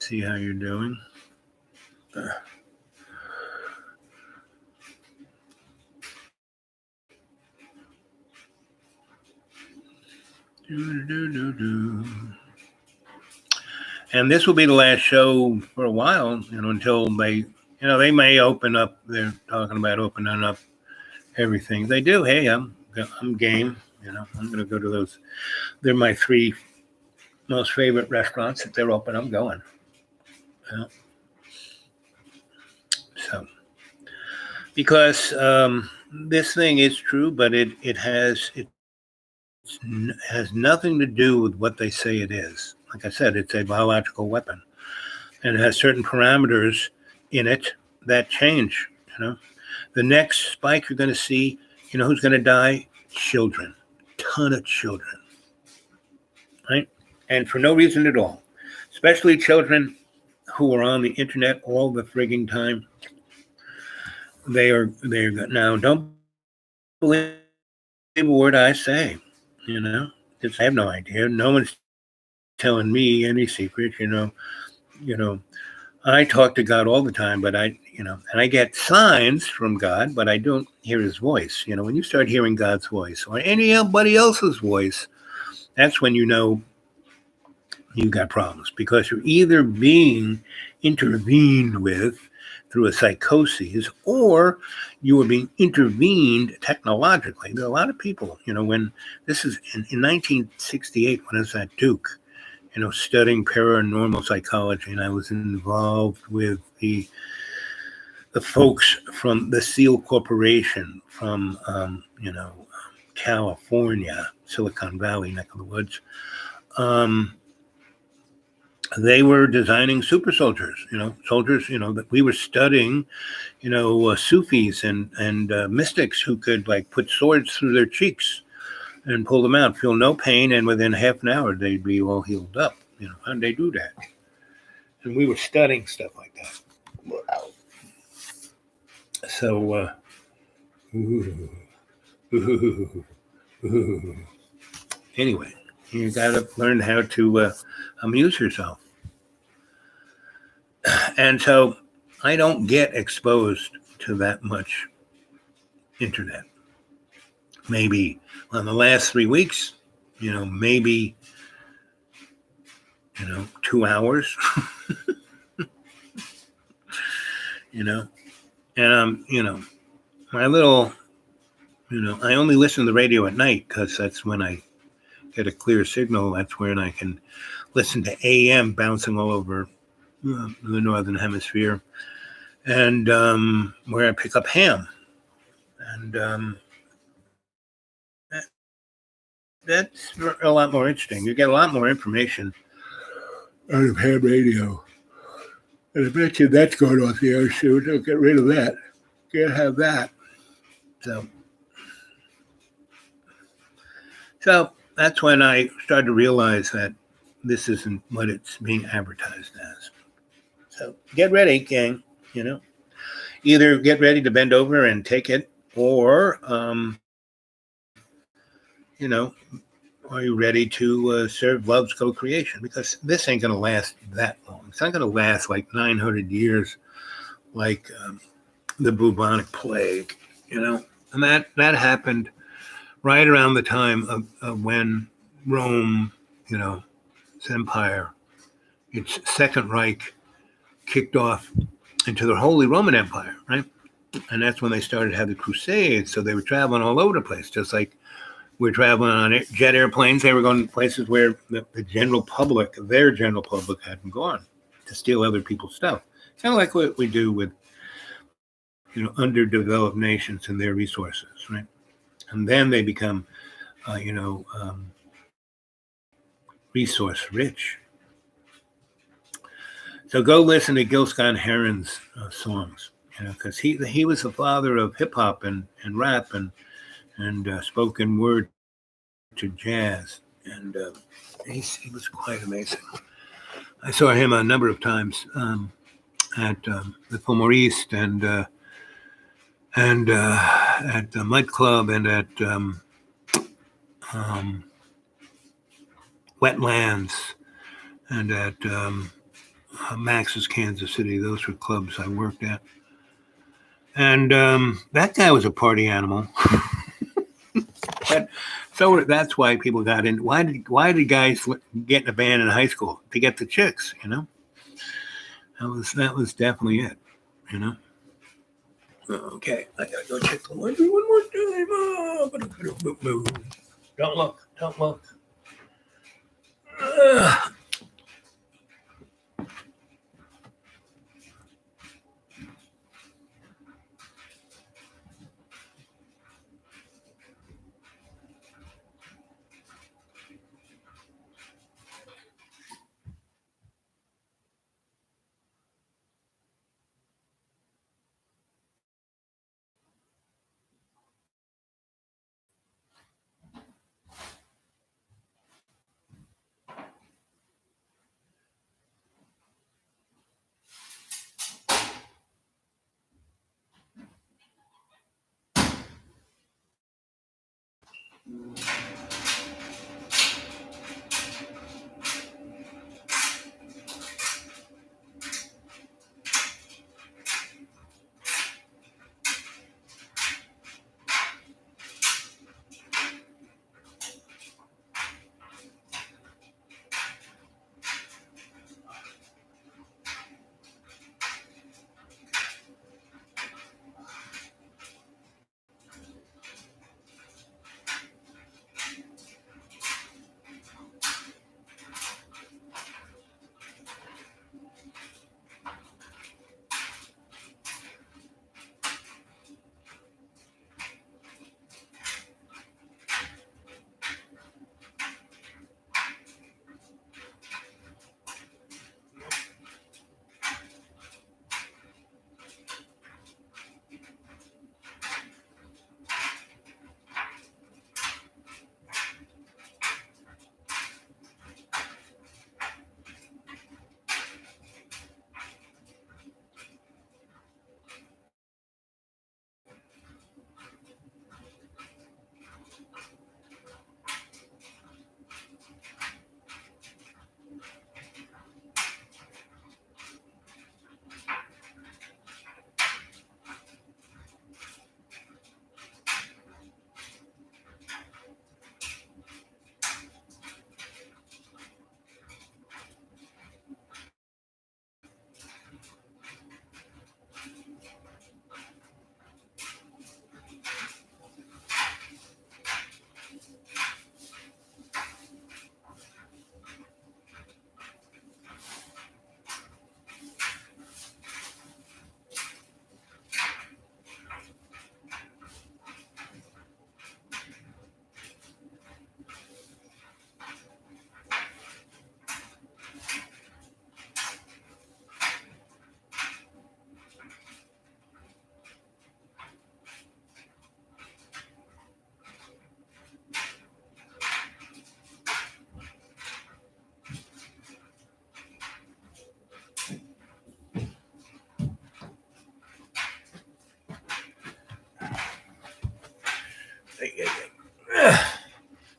See how you're doing. And this will be the last show for a while, until they may open up. They're talking about opening up everything. They do. Hey, I'm game. I'm going to go to those. They're my 3 most favorite restaurants. If they're open, I'm going. So, because this thing is true, but it has nothing to do with what they say it is. Like I said, it's a biological weapon, and it has certain parameters in it that change. The next spike you're going to see, who's going to die? Children, ton of children, right? And for no reason at all, especially children who are on the internet all the frigging time. They're now. Don't believe a word I say. Because I have no idea. No one's telling me any secret. I talk to God all the time, but and I get signs from God, but I don't hear his voice. When you start hearing God's voice or anybody else's voice, that's when you've got problems, because you're either being intervened with through a psychosis, or you are being intervened technologically. There are a lot of people, when this is in 1968, when I was at Duke, studying paranormal psychology, and I was involved with the folks from the SEAL Corporation from, California, Silicon Valley, neck of the woods. They were designing super soldiers, soldiers, that we were studying, Sufis and mystics who could put swords through their cheeks and pull them out, feel no pain, and within half an hour they'd be all healed up. How'd they do that? And we were studying stuff like that. Wow. So, anyway, you got to learn how to amuse yourself. And so I don't get exposed to that much internet. Maybe on the last 3 weeks, maybe, 2 hours, and my little, I only listen to the radio at night because that's when I get a clear signal. That's when I can listen to AM bouncing all over the northern hemisphere, and where I pick up ham, and that's a lot more interesting. You get a lot more information out of ham radio. And I bet you that's going off the air soon. Don't get rid of that. Can't have that. So that's when I started to realize that this isn't what it's being advertised as. So get ready, gang. Either get ready to bend over and take it, or you know, are you ready to serve love's co-creation? Because this ain't going to last that long. It's not going to last like 900 years, like the bubonic plague, And that happened right around the time of when Rome, its empire, its Second Reich, kicked off into the Holy Roman Empire, right? And that's when they started to have the Crusades. So they were traveling all over the place, just like we're traveling on jet airplanes. They were going to places where the general public, their general public, hadn't gone to steal other people's stuff. Kind of like what we do with, underdeveloped nations and their resources, right? And then they become, resource rich. So go listen to Gil Scott-Heron's songs, because he was the father of hip hop and rap and spoken word to jazz, and he was quite amazing. I saw him a number of times at the Fillmore East and at the Mud Club and at Wetlands and at Max's Kansas City. Those were clubs I worked at. And that guy was a party animal. But so that's why people got in. Why did guys get in a band in high school? To get the chicks, That was definitely it, Okay, I gotta go check the laundry one more time. Don't look.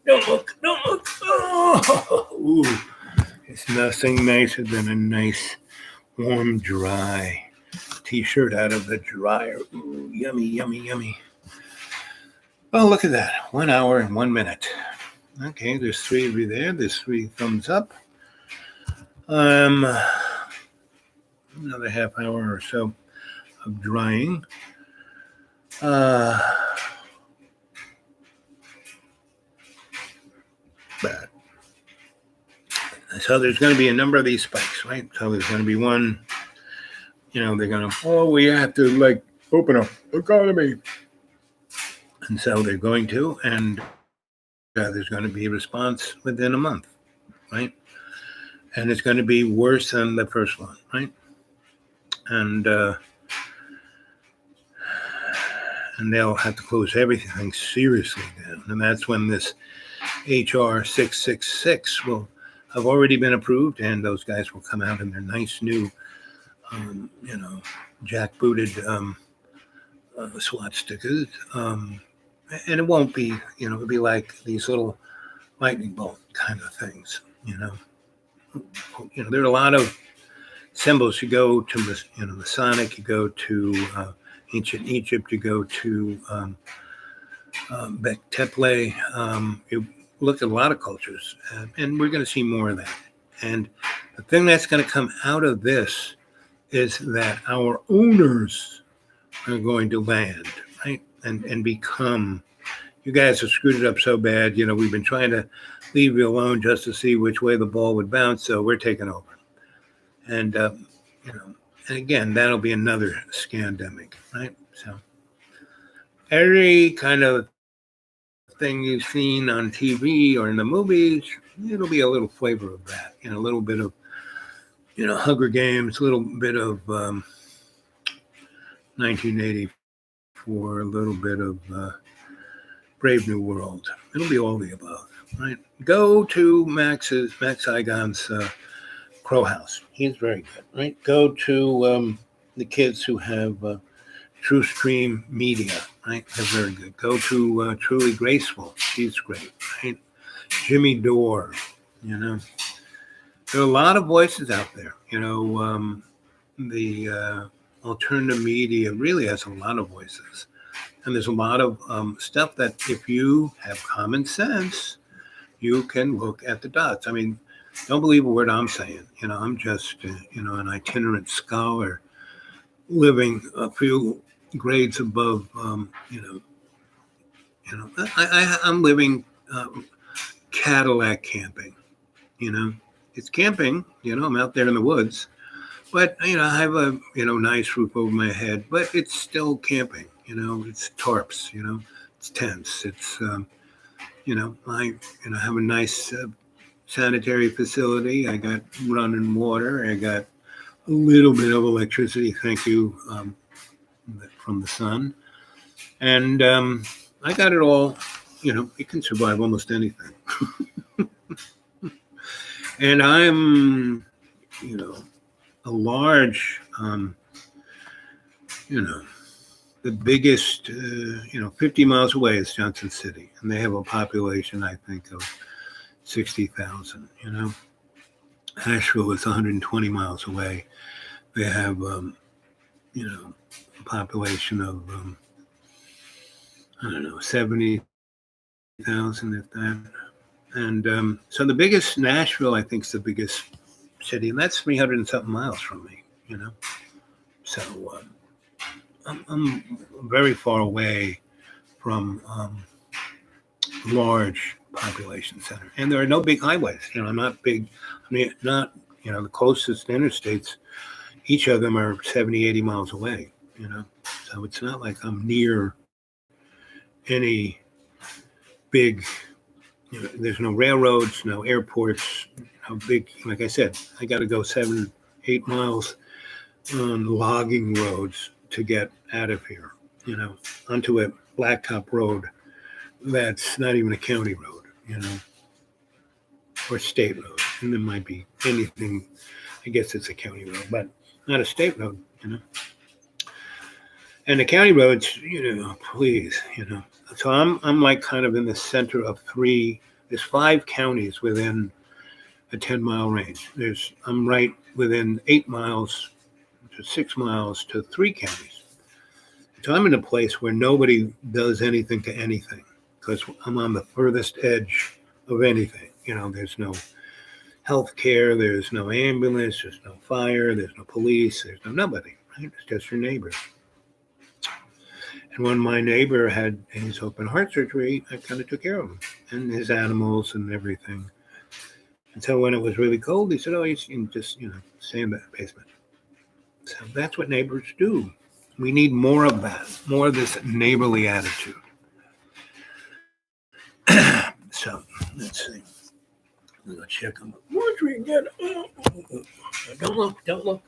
Don't look. Don't look. Oh, ooh. It's nothing nicer than a nice, warm, dry t-shirt out of the dryer. Ooh, yummy, yummy, yummy. Oh, look at that. 1 hour and 1 minute. Okay, there's 3 of you there. There's 3 thumbs up. Another half hour or so of drying. But so there's going to be a number of these spikes, right? So there's going to be one, they're going to, we have to like open up economy. And so they're going to, and there's going to be a response within a month, right? And it's going to be worse than the first one, right? And they'll have to close everything seriously down. And that's when this HR 666 will have already been approved, and those guys will come out in their nice new, jackbooted SWAT stickers. And it won't be, it'll be like these little lightning bolt kind of things, there are a lot of symbols. You go to, Masonic, you go to ancient Egypt, you go to Bekteple, you look at a lot of cultures, and we're going to see more of that. And the thing that's going to come out of this is that our owners are going to land, right? And become, you guys have screwed it up so bad, we've been trying to leave you alone just to see which way the ball would bounce, so we're taking over. And, and again, that'll be another scandemic, right? So every kind of thing you've seen on TV or in the movies, it'll be a little flavor of that, a little bit of, Hunger Games, a little bit of 1984, a little bit of Brave New World. It'll be all the above, right? Go to Max Igon's Crow House. He's very good, right? Go to the kids who have True Stream Media, right? They're very good. Go to Truly Graceful. She's great, right? Jimmy Dore, There are a lot of voices out there. The alternative media really has a lot of voices. And there's a lot of stuff that if you have common sense, you can look at the dots. I mean, don't believe a word I'm saying. I'm just, an itinerant scholar living a few grades above, I'm living Cadillac camping, It's camping, I'm out there in the woods. But, I have a, nice roof over my head, but it's still camping, it's tarps, it's tents. It's, I have a nice sanitary facility. I got running water. I got a little bit of electricity, thank you, from the sun. And I got it all, it can survive almost anything. And I'm, a large, the biggest, 50 miles away is Johnson City, and they have a population, I think, of 60,000, Asheville is 120 miles away. They have, a population of, 70,000, if that. And so the biggest, Nashville, I think, is the biggest city, and that's 300 and something miles from me, So I'm very far away from large population center, and there are no big highways. I'm not big. Not the closest interstates. Each of them are 70, 80 miles away. So it's not like I'm near any big. There's no railroads, no airports, no big. Like I said, I got to go 7, 8 miles on logging roads to get out of here. Onto a blacktop road that's not even a county road, or state road. And there might be anything, I guess it's a county road, but not a state road, And the county roads, please, So I'm like kind of in the center of three. There's 5 counties within a 10-mile range. I'm right within 8 miles to 6 miles to 3 counties. So I'm in a place where nobody does anything to anything because I'm on the furthest edge of anything. There's no health care, there's no ambulance, there's no fire, there's no police, there's nobody, right? It's just your neighbors. And when my neighbor had his open heart surgery, I kind of took care of him and his animals and everything. And so when it was really cold, he said, "Oh, you can just, stay in the basement." So that's what neighbors do. We need more of that, more of this neighborly attitude. So let's see. I'm gonna check them. What we get? Don't look. Don't look.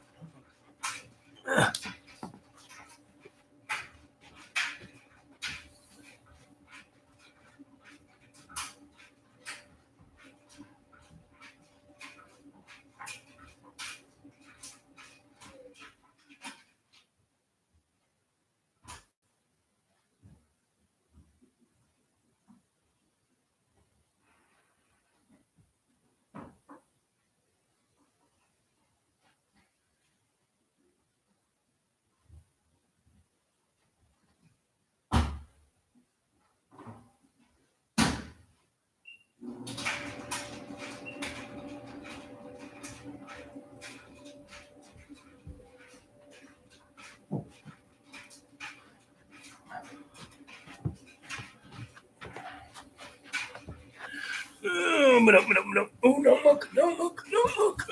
Oh, don't look. Don't look. Don't look.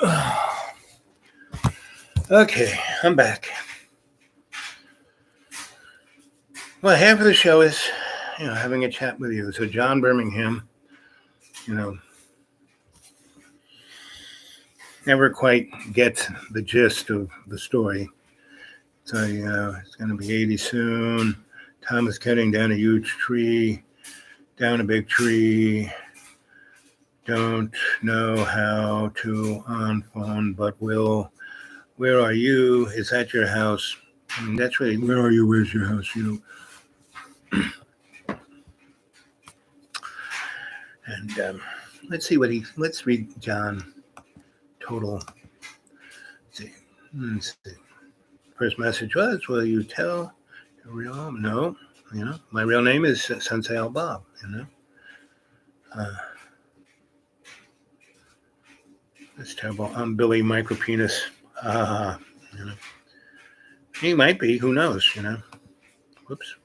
Okay, I'm back. Well, half of the show is, having a chat with you. So John Birmingham, never quite gets the gist of the story. So, it's going to be 80 soon. Tom is cutting down a huge tree, down a big tree. Don't know how to on phone, but will. Where are you? Is that your house? I mean, that's really, where are you? Where's your house? And let's read John total. Let's see. First message was, will you tell your real name? No, my real name is Sensei Al Bob, That's terrible. I'm Billy Micropenis. He might be, who knows, Whoops.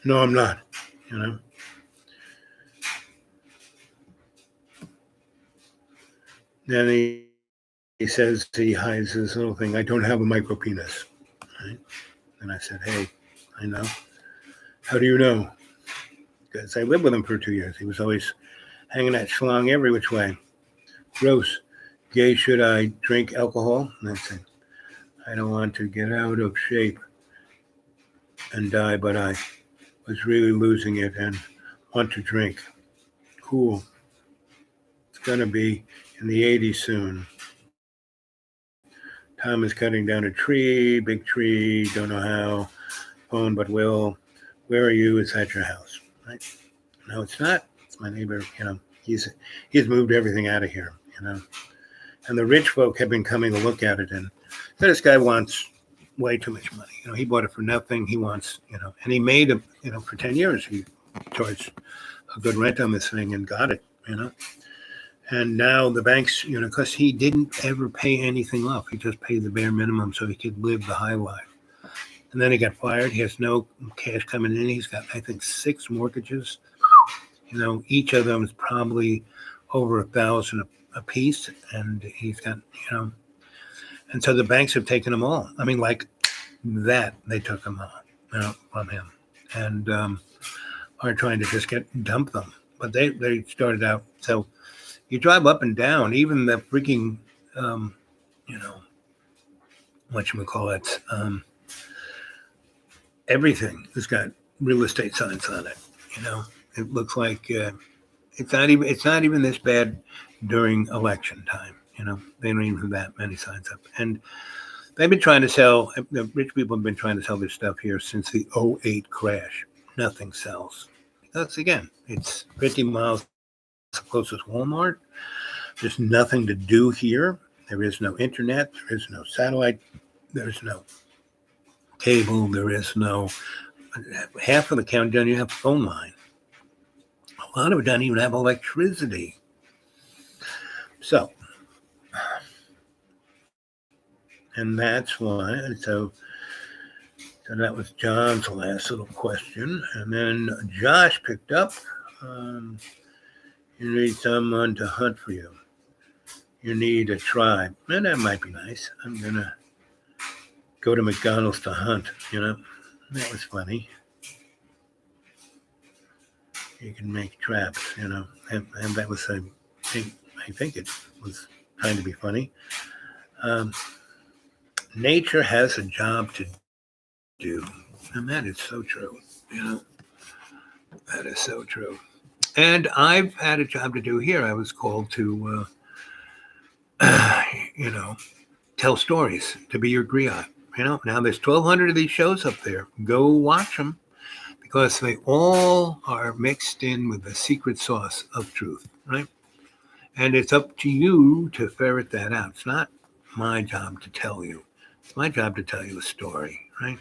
No, I'm not, Then he says he hides this little thing. I don't have a micropenis. Right? And I said, hey, I know. How do you know? Because I lived with him for 2 years. He was always hanging that schlong every which way. Gross. Gay, should I drink alcohol? And I said, I don't want to get out of shape and die, but I was really losing it and want to drink. Cool. It's going to be in the 80s soon. Tom is cutting down a tree, big tree, don't know how, phone, but will. Where are you? Is that your house? Right? No, it's not. It's my neighbor, he's moved everything out of here, And the rich folk have been coming to look at it, and this guy wants way too much money. He bought it for nothing. He wants, and he made it, for 10 years. He charged a good rent on this thing and got it, And now the banks, because he didn't ever pay anything off. He just paid the bare minimum so he could live the high life. And then he got fired. He has no cash coming in. He's got, I think, 6 mortgages. Each of them is probably over $1,000 a piece. And he's got, and so the banks have taken them all. I mean, like that, they took them all from him. And are trying to just dump them. But they started out, so you drive up and down, even the freaking, whatchamacallit, everything has got real estate signs on it, it looks like it's not even this bad during election time. They don't even have that many signs up, and they've been trying to sell. The rich people have been trying to sell this stuff here since the '08 crash. Nothing sells because again, it's 50 miles to the closest Walmart. There's nothing to do here. There is no internet. There is no satellite. There's no cable. There is no. Half of the county doesn't even have a phone line. A lot of it doesn't even have electricity. So, and that's why. So that was John's last little question. And then Josh picked up. You need someone to hunt for you. You need a tribe. And that might be nice. I'm going to go to McDonald's to hunt, That was funny. You can make traps, and that was, I think it was trying to be funny. Nature has a job to do, and that is so true, That is so true. And I've had a job to do here. I was called to, tell stories, to be your griot. Now there's 1,200 of these shows up there. Go watch them. Because they all are mixed in with the secret sauce of truth, right? And it's up to you to ferret that out. It's not my job to tell you. It's my job to tell you a story, right?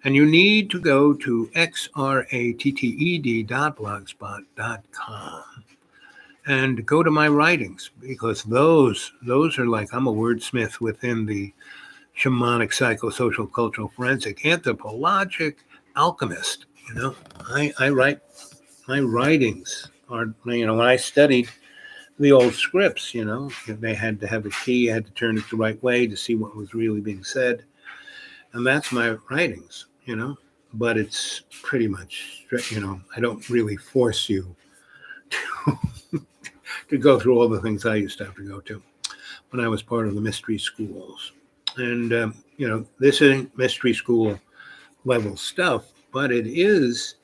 And you need to go to xratted.blogspot.com and go to my writings, because those are like, I'm a wordsmith within the shamanic, psychosocial, cultural, forensic, anthropologic alchemist. I write, my writings are, when I studied the old scripts, they had to have a key, I had to turn it the right way to see what was really being said. And that's my writings, but it's pretty much, I don't really force you to go through all the things I used to have to go to when I was part of the mystery schools. And, this isn't mystery school level stuff, but it is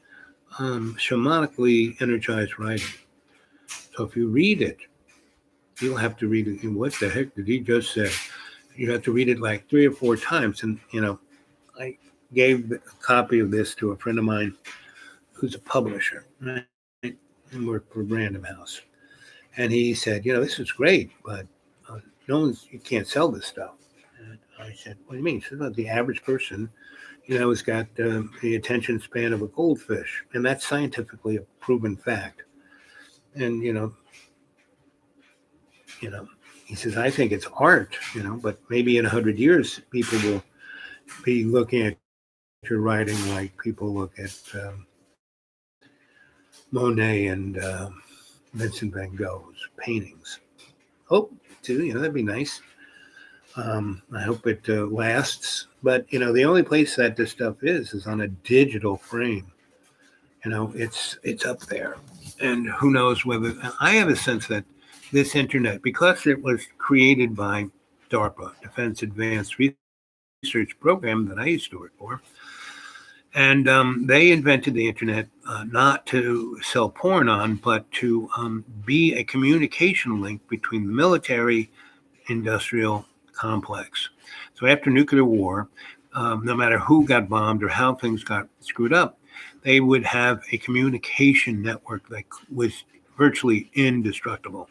shamanically energized writing. So if you read it, you'll have to read it. What the heck did he just say? You have to read it like 3 or 4 times. And, I gave a copy of this to a friend of mine who's a publisher, right? And worked for Random House. And he said, this is great, but you can't sell this stuff. And I said, what do you mean? He said, the average person has got the attention span of a goldfish. And that's scientifically a proven fact. And, he says, I think it's art, but maybe in 100 years, people will be looking at your writing like people look at Monet and Vincent van Gogh's paintings. Hope, too, that'd be nice. I hope it lasts. But, the only place that this stuff is on a digital frame. It's up there. And who knows whether, I have a sense that this internet, because it was created by DARPA, Defense Advanced Research Program that I used to work for, and they invented the internet not to sell porn on, but to be a communication link between the military industrial complex. So after nuclear war, no matter who got bombed or how things got screwed up, they would have a communication network that was virtually indestructible.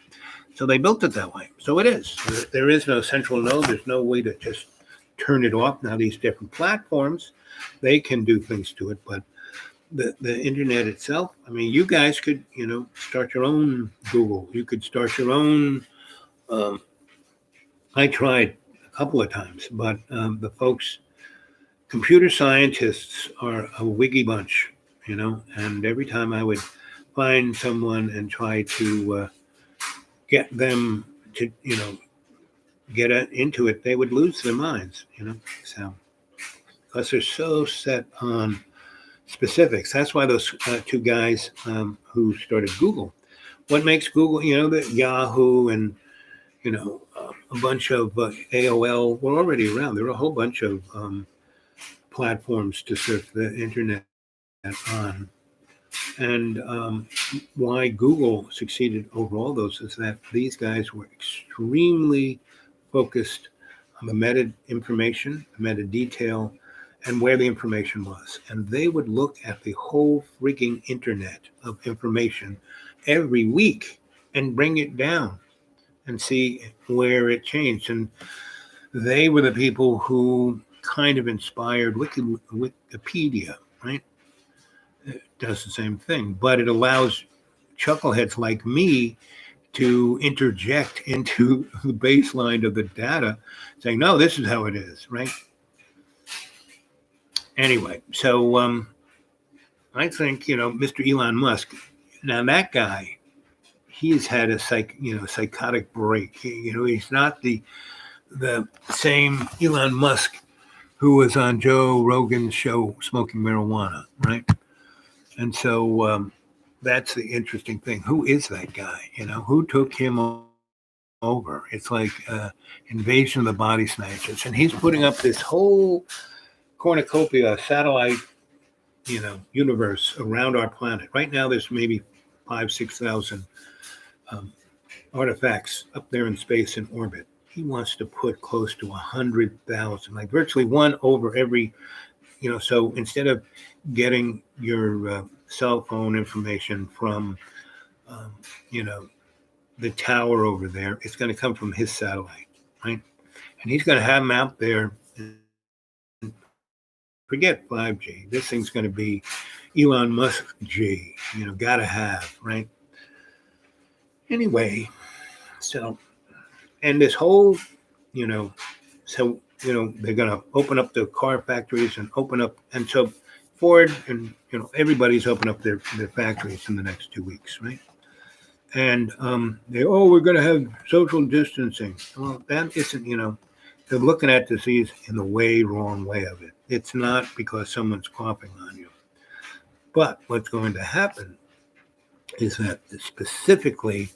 So they built it that way. So it is. There is no central node. There's no way to just turn it off. Now, these different platforms, they can do things to it, but the internet itself, you guys could, start your own Google. You could start your own. I tried a couple of times, but the folks, computer scientists are a wiggy bunch, and every time I would find someone and try to get them to, get into it, they would lose their minds, so because they're so set on specifics. That's why those 2 guys who started Google, what makes Google, the Yahoo and, a bunch of AOL were already around. There were a whole bunch of platforms to surf the internet on. And why Google succeeded over all those is that these guys were extremely focused on the meta information, meta detail, and where the information was. And they would look at the whole freaking internet of information every week and bring it down and see where it changed. And they were the people who kind of inspired Wikipedia, right? It does the same thing, but it allows chuckleheads like me to interject into the baseline of the data, saying, no, this is how it is, right? Anyway, so I think, Mr. Elon Musk, now that guy, he's had a psychotic break. He's not the same Elon Musk who was on Joe Rogan's show smoking marijuana, right? And so that's the interesting thing. Who is that guy? Who took him over? It's like invasion of the body snatchers. And he's putting up this whole cornucopia satellite, universe around our planet. Right now, there's maybe 6,000 artifacts up there in space in orbit. He wants to put close to 100,000, like virtually one over every, so instead of getting your cell phone information from, the tower over there, it's going to come from his satellite, right? And he's going to have them out there. Forget 5G. This thing's going to be Elon Musk G, gotta have, right? Anyway, so, and this whole, they're going to open up the car factories and open up, and so Ford and, everybody's open up their factories in the next 2 weeks, right? And we're going to have social distancing. Well, that isn't, they're looking at disease in the wrong way of it. It's not because someone's coughing on you. But what's going to happen is that specifically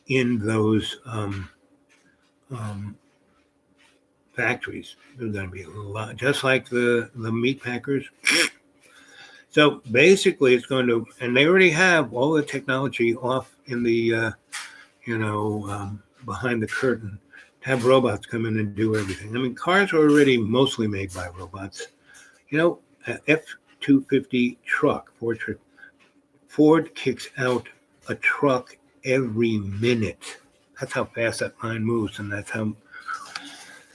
in those factories, there's going to be a lot, just like the meat packers. So basically, it's going to, and they already have all the technology off in the, behind the curtain, to have robots come in and do everything. I mean, cars are already mostly made by robots. An F-250 truck, Ford kicks out a truck every minute. That's how fast that line moves, and that's how.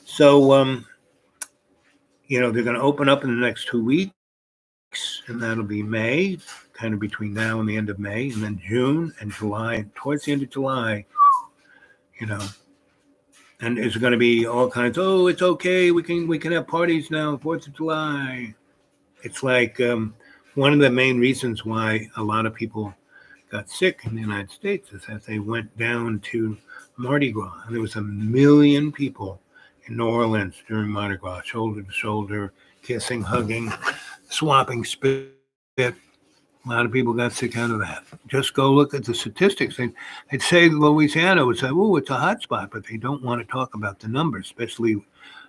So, they're going to open up in the next 2 weeks, and that'll be May, kind of between now and the end of May, and then June and July. And towards the end of July, and there's going to be all kinds. Oh, it's okay. We can have parties now. 4th of July. It's like one of the main reasons why a lot of people got sick in the United States is that they went down to Mardi Gras, and there was 1 million people in New Orleans during Mardi Gras, shoulder to shoulder, kissing, hugging, swapping spit. A lot of people got sick out of that. Just go look at the statistics. They'd say Louisiana would say, "Oh, it's a hot spot," but they don't want to talk about the numbers, especially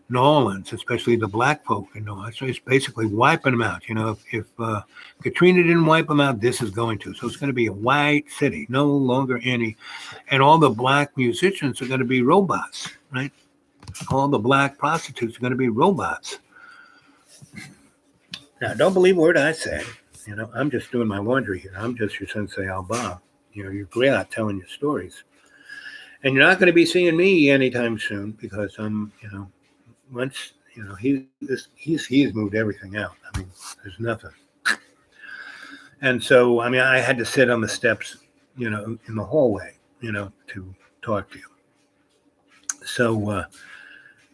New Orleans, especially the black folk in New Orleans. So it's basically wiping them out. If Katrina didn't wipe them out, this is going to. So it's going to be a white city, no longer any. And all the black musicians are going to be robots, right? All the black prostitutes are going to be robots. Now, don't believe a word I say. I'm just doing my laundry here. I'm just your Sensei Al Bob. You're great at telling your stories. And you're not going to be seeing me anytime soon because once, he's moved everything out. I mean, there's nothing. And so, I had to sit on the steps, in the hallway, to talk to you. So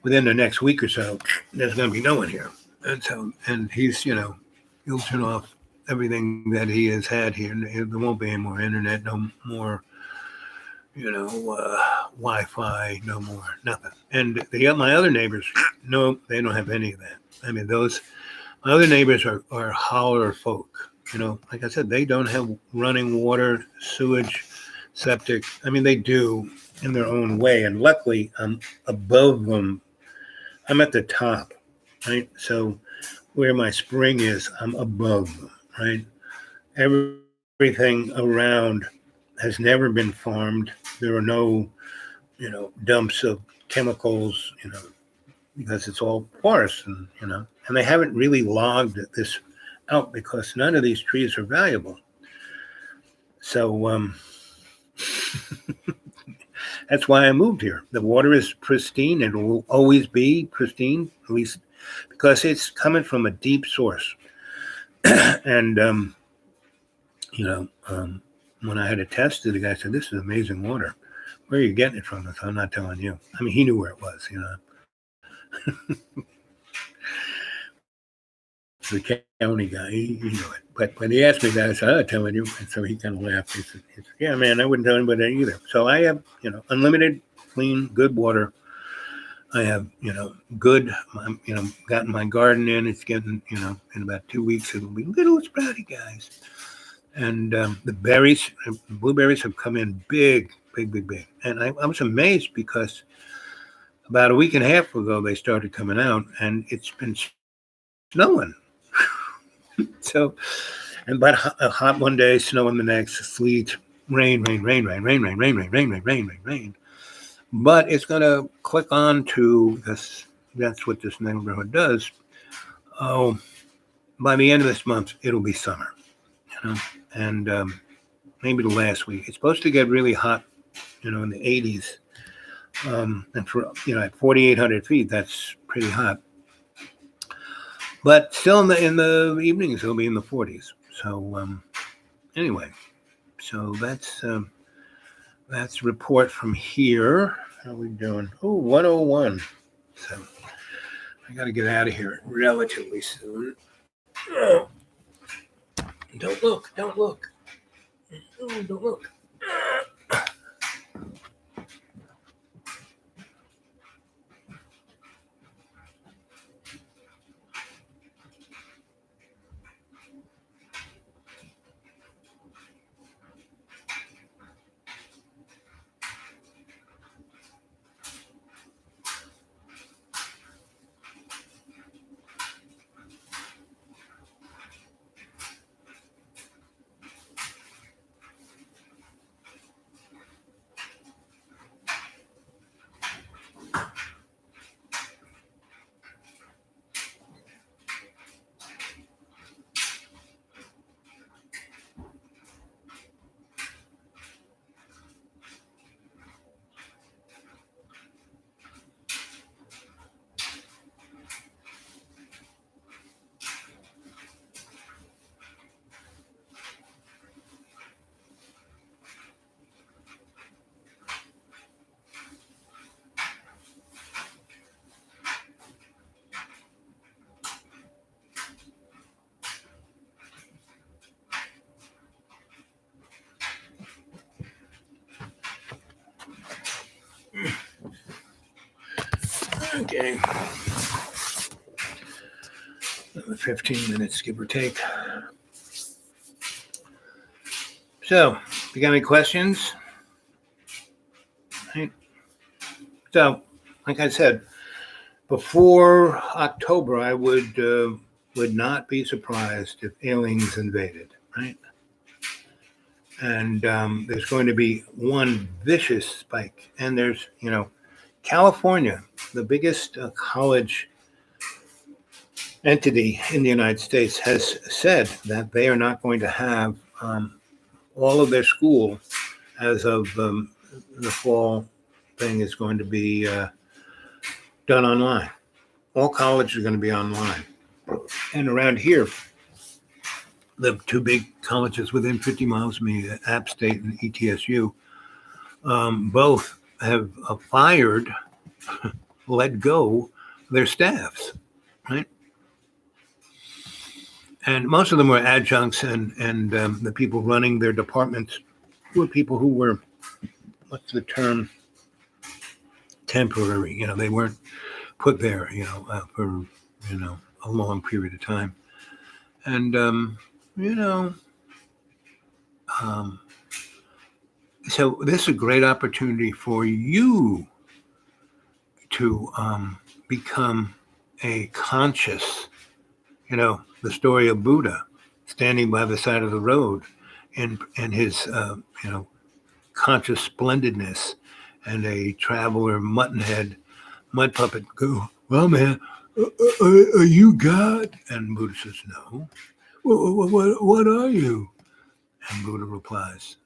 within the next week or so, there's going to be no one here. And so, and he's, he'll turn off everything that he has had here. There won't be any more internet, no more, Wi-Fi, no more, nothing. And my other neighbors, no, they don't have any of that. My other neighbors are holler folk. Like I said, they don't have running water, sewage, septic. They do in their own way. And luckily, I'm above them. I'm at the top, right? So where my spring is, I'm above them, right? everything around has never been farmed. There are no, dumps of chemicals, because it's all forest, and they haven't really logged this out because none of these trees are valuable. So that's why I moved here. The water is pristine. It will always be pristine, at least because it's coming from a deep source. And, when I had it tested, the guy said, "This is amazing water. Where are you getting it from?" I said, "I'm not telling you." I mean, he knew where it was, The county guy, he knew it. But when he asked me that, I said, "I'm not telling you." And so he kind of laughed. He said, "Yeah, man, I wouldn't tell anybody either." So I have, unlimited, clean, good water. I have, good, gotten my garden in. It's getting, in about 2 weeks, it'll be little sprouty guys. And the blueberries have come in big, big, big, big. And I was amazed because about a week and a half ago, they started coming out, and it's been snowing. So, but hot one day, snowing the next, sleet, rain, rain, rain, rain, rain, rain, rain, rain, rain, rain, rain, rain, rain. But it's going to click on to this. That's what this neighborhood does. Oh, by the end of this month, it'll be summer, and maybe the last week. It's supposed to get really hot, in the 80s. And for, at 4,800 feet, that's pretty hot. But still in the evenings, it'll be in the 40s. So anyway, so that's report from here. How are we doing? Oh, 101. So I got to get out of here relatively soon. Oh, don't look. Oh, don't look. Okay. 15 minutes, give or take. So, if you got any questions? Right. So, like I said, before October, I would not be surprised if aliens invaded, right? And there's going to be one vicious spike. And there's, California, the biggest college entity in the United States, has said that they are not going to have all of their school as of the fall thing is going to be done online. All colleges are going to be online. And around here, the two big colleges within 50 miles of me, App State and ETSU, both have fired, let go their staffs, right? And most of them were adjuncts, and the people running their departments were people who were, what's the term, temporary. They weren't put there, for, a long period of time. And, so this is a great opportunity for you to become a conscious, the story of Buddha standing by the side of the road, and his conscious splendidness, and a traveler muttonhead mud puppet go, well, man, are you God? And Buddha says, no. What are you? And Buddha replies,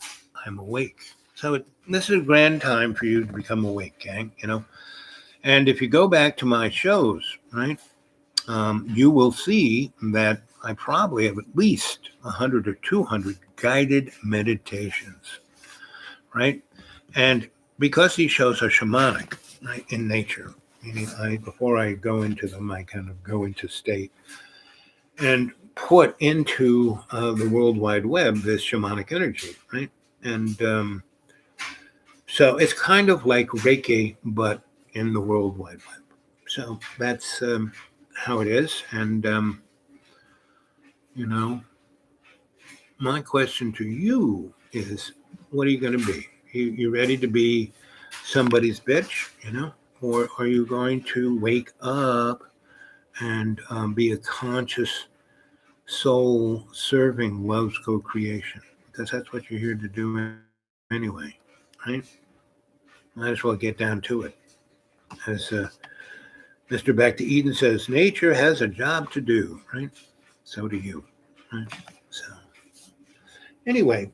I'm awake. So this is a grand time for you to become awake, gang, And if you go back to my shows, right, you will see that I probably have at least 100 or 200 guided meditations, right? And because these shows are shamanic, right, in nature, meaning before I go into them, I kind of go into state and put into the World Wide Web this shamanic energy, right? And so it's kind of like Reiki, but in the World Wide Web. So that's how it is. And, my question to you is, what are you going to be? You ready to be somebody's bitch, Or are you going to wake up and be a conscious soul serving love's co-creation? Because that's what you're here to do anyway, right? Might as well get down to it. As Mr. Back to Eden says, nature has a job to do, right? So do you, right? So anyway,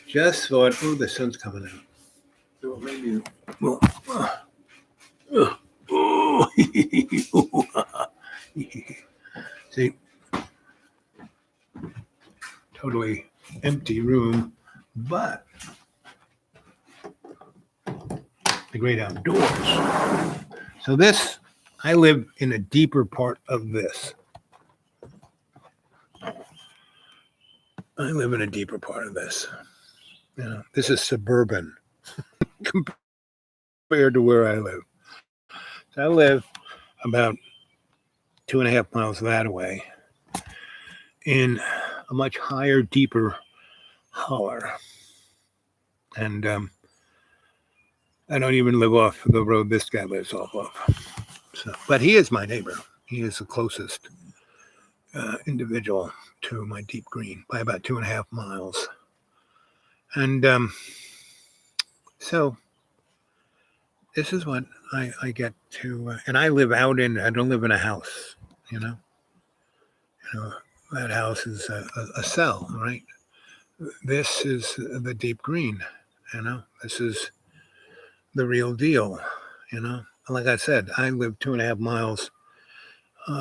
just thought, oh, the sun's coming out. So maybe, well, oh, see, totally empty room, but the great outdoors. So I live in a deeper part of this. I live in a deeper part of this. This is suburban compared to where I live. So I live about 2.5 miles that way in a much higher, deeper holler. And I don't even live off the road this guy lives off of. So, but he is my neighbor. He is the closest individual to my deep green by about 2.5 miles. And so this is what I get to, and I don't live in a house, that house is a cell, right? This is the deep green, this is the real deal, Like I said, I live 2.5 miles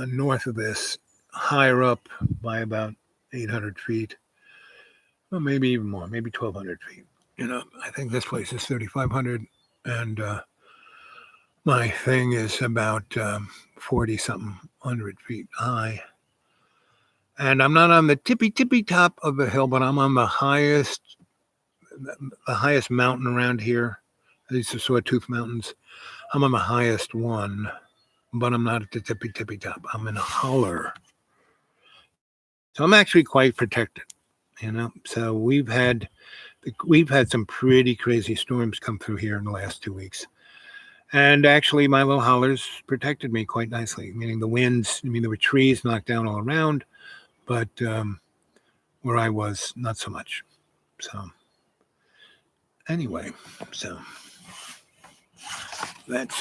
north of this, higher up by about 800 feet, well, maybe even more, maybe 1,200 feet. I think this place is 3,500, and my thing is about 40-something hundred feet high. And I'm not on the tippy top of the hill, but I'm on the highest mountain around here. These are Sawtooth Mountains. I'm on the highest one, but I'm not at the tippy top. I'm in a holler. So I'm actually quite protected, So we've had some pretty crazy storms come through here in the last 2 weeks. And actually, my little hollers protected me quite nicely, meaning the winds, there were trees knocked down all around, but where I was, not so much. So anyway, so that's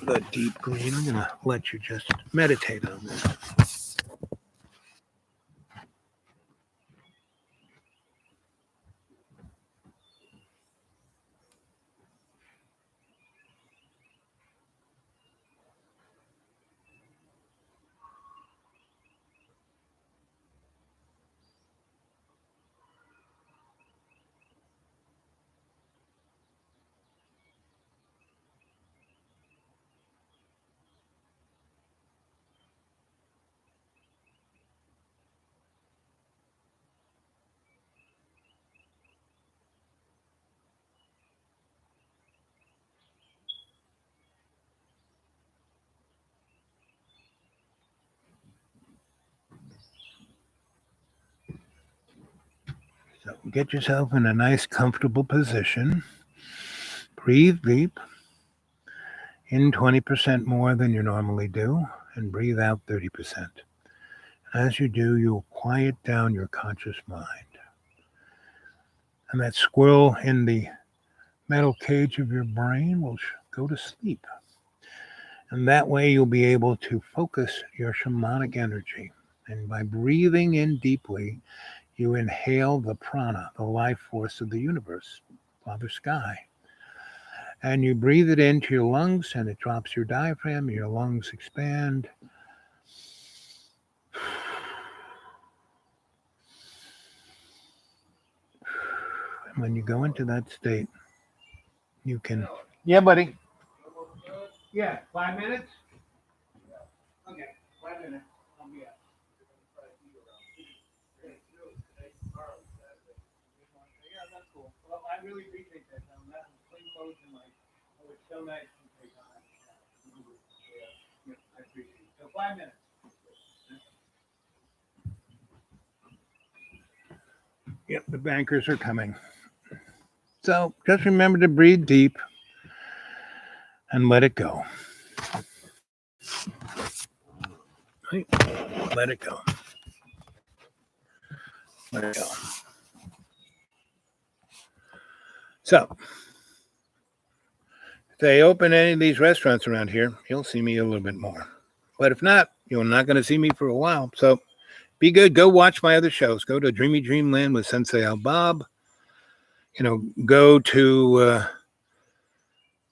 the deep green. I'm going to let you just meditate on this. So get yourself in a nice, comfortable position. Breathe deep. In 20% more than you normally do, and breathe out 30%. As you do, you'll quiet down your conscious mind. And that squirrel in the metal cage of your brain will go to sleep. And that way you'll be able to focus your shamanic energy. And by breathing in deeply, you inhale the prana, the life force of the universe, Father Sky. And you breathe it into your lungs, and it drops your diaphragm, and your lungs expand. And when you go into that state, you can... Yeah, buddy. Yeah, 5 minutes? Okay, 5 minutes. I'll be up. Yeah, that's cool. Well, I really appreciate that. That clean clothes and it's so nice to take on. Yeah, I appreciate it. So 5 minutes. Yep, the bankers are coming. So just remember to breathe deep and let it go. Right? Let it go. Let it go. So, if they open any of these restaurants around here, you'll see me a little bit more. But if not, you're not going to see me for a while. So, be good. Go watch my other shows. Go to Dreamy Dreamland with Sensei Al Bob. Go to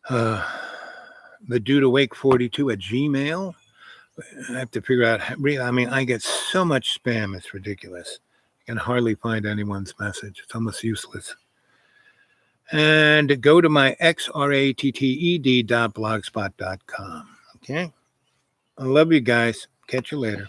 the Dude Awake 42 at Gmail. I have to figure out. I get so much spam. It's ridiculous. I can hardly find anyone's message. It's almost useless. And go to my xratted.blogspot.com. Okay? I love you guys. Catch you later.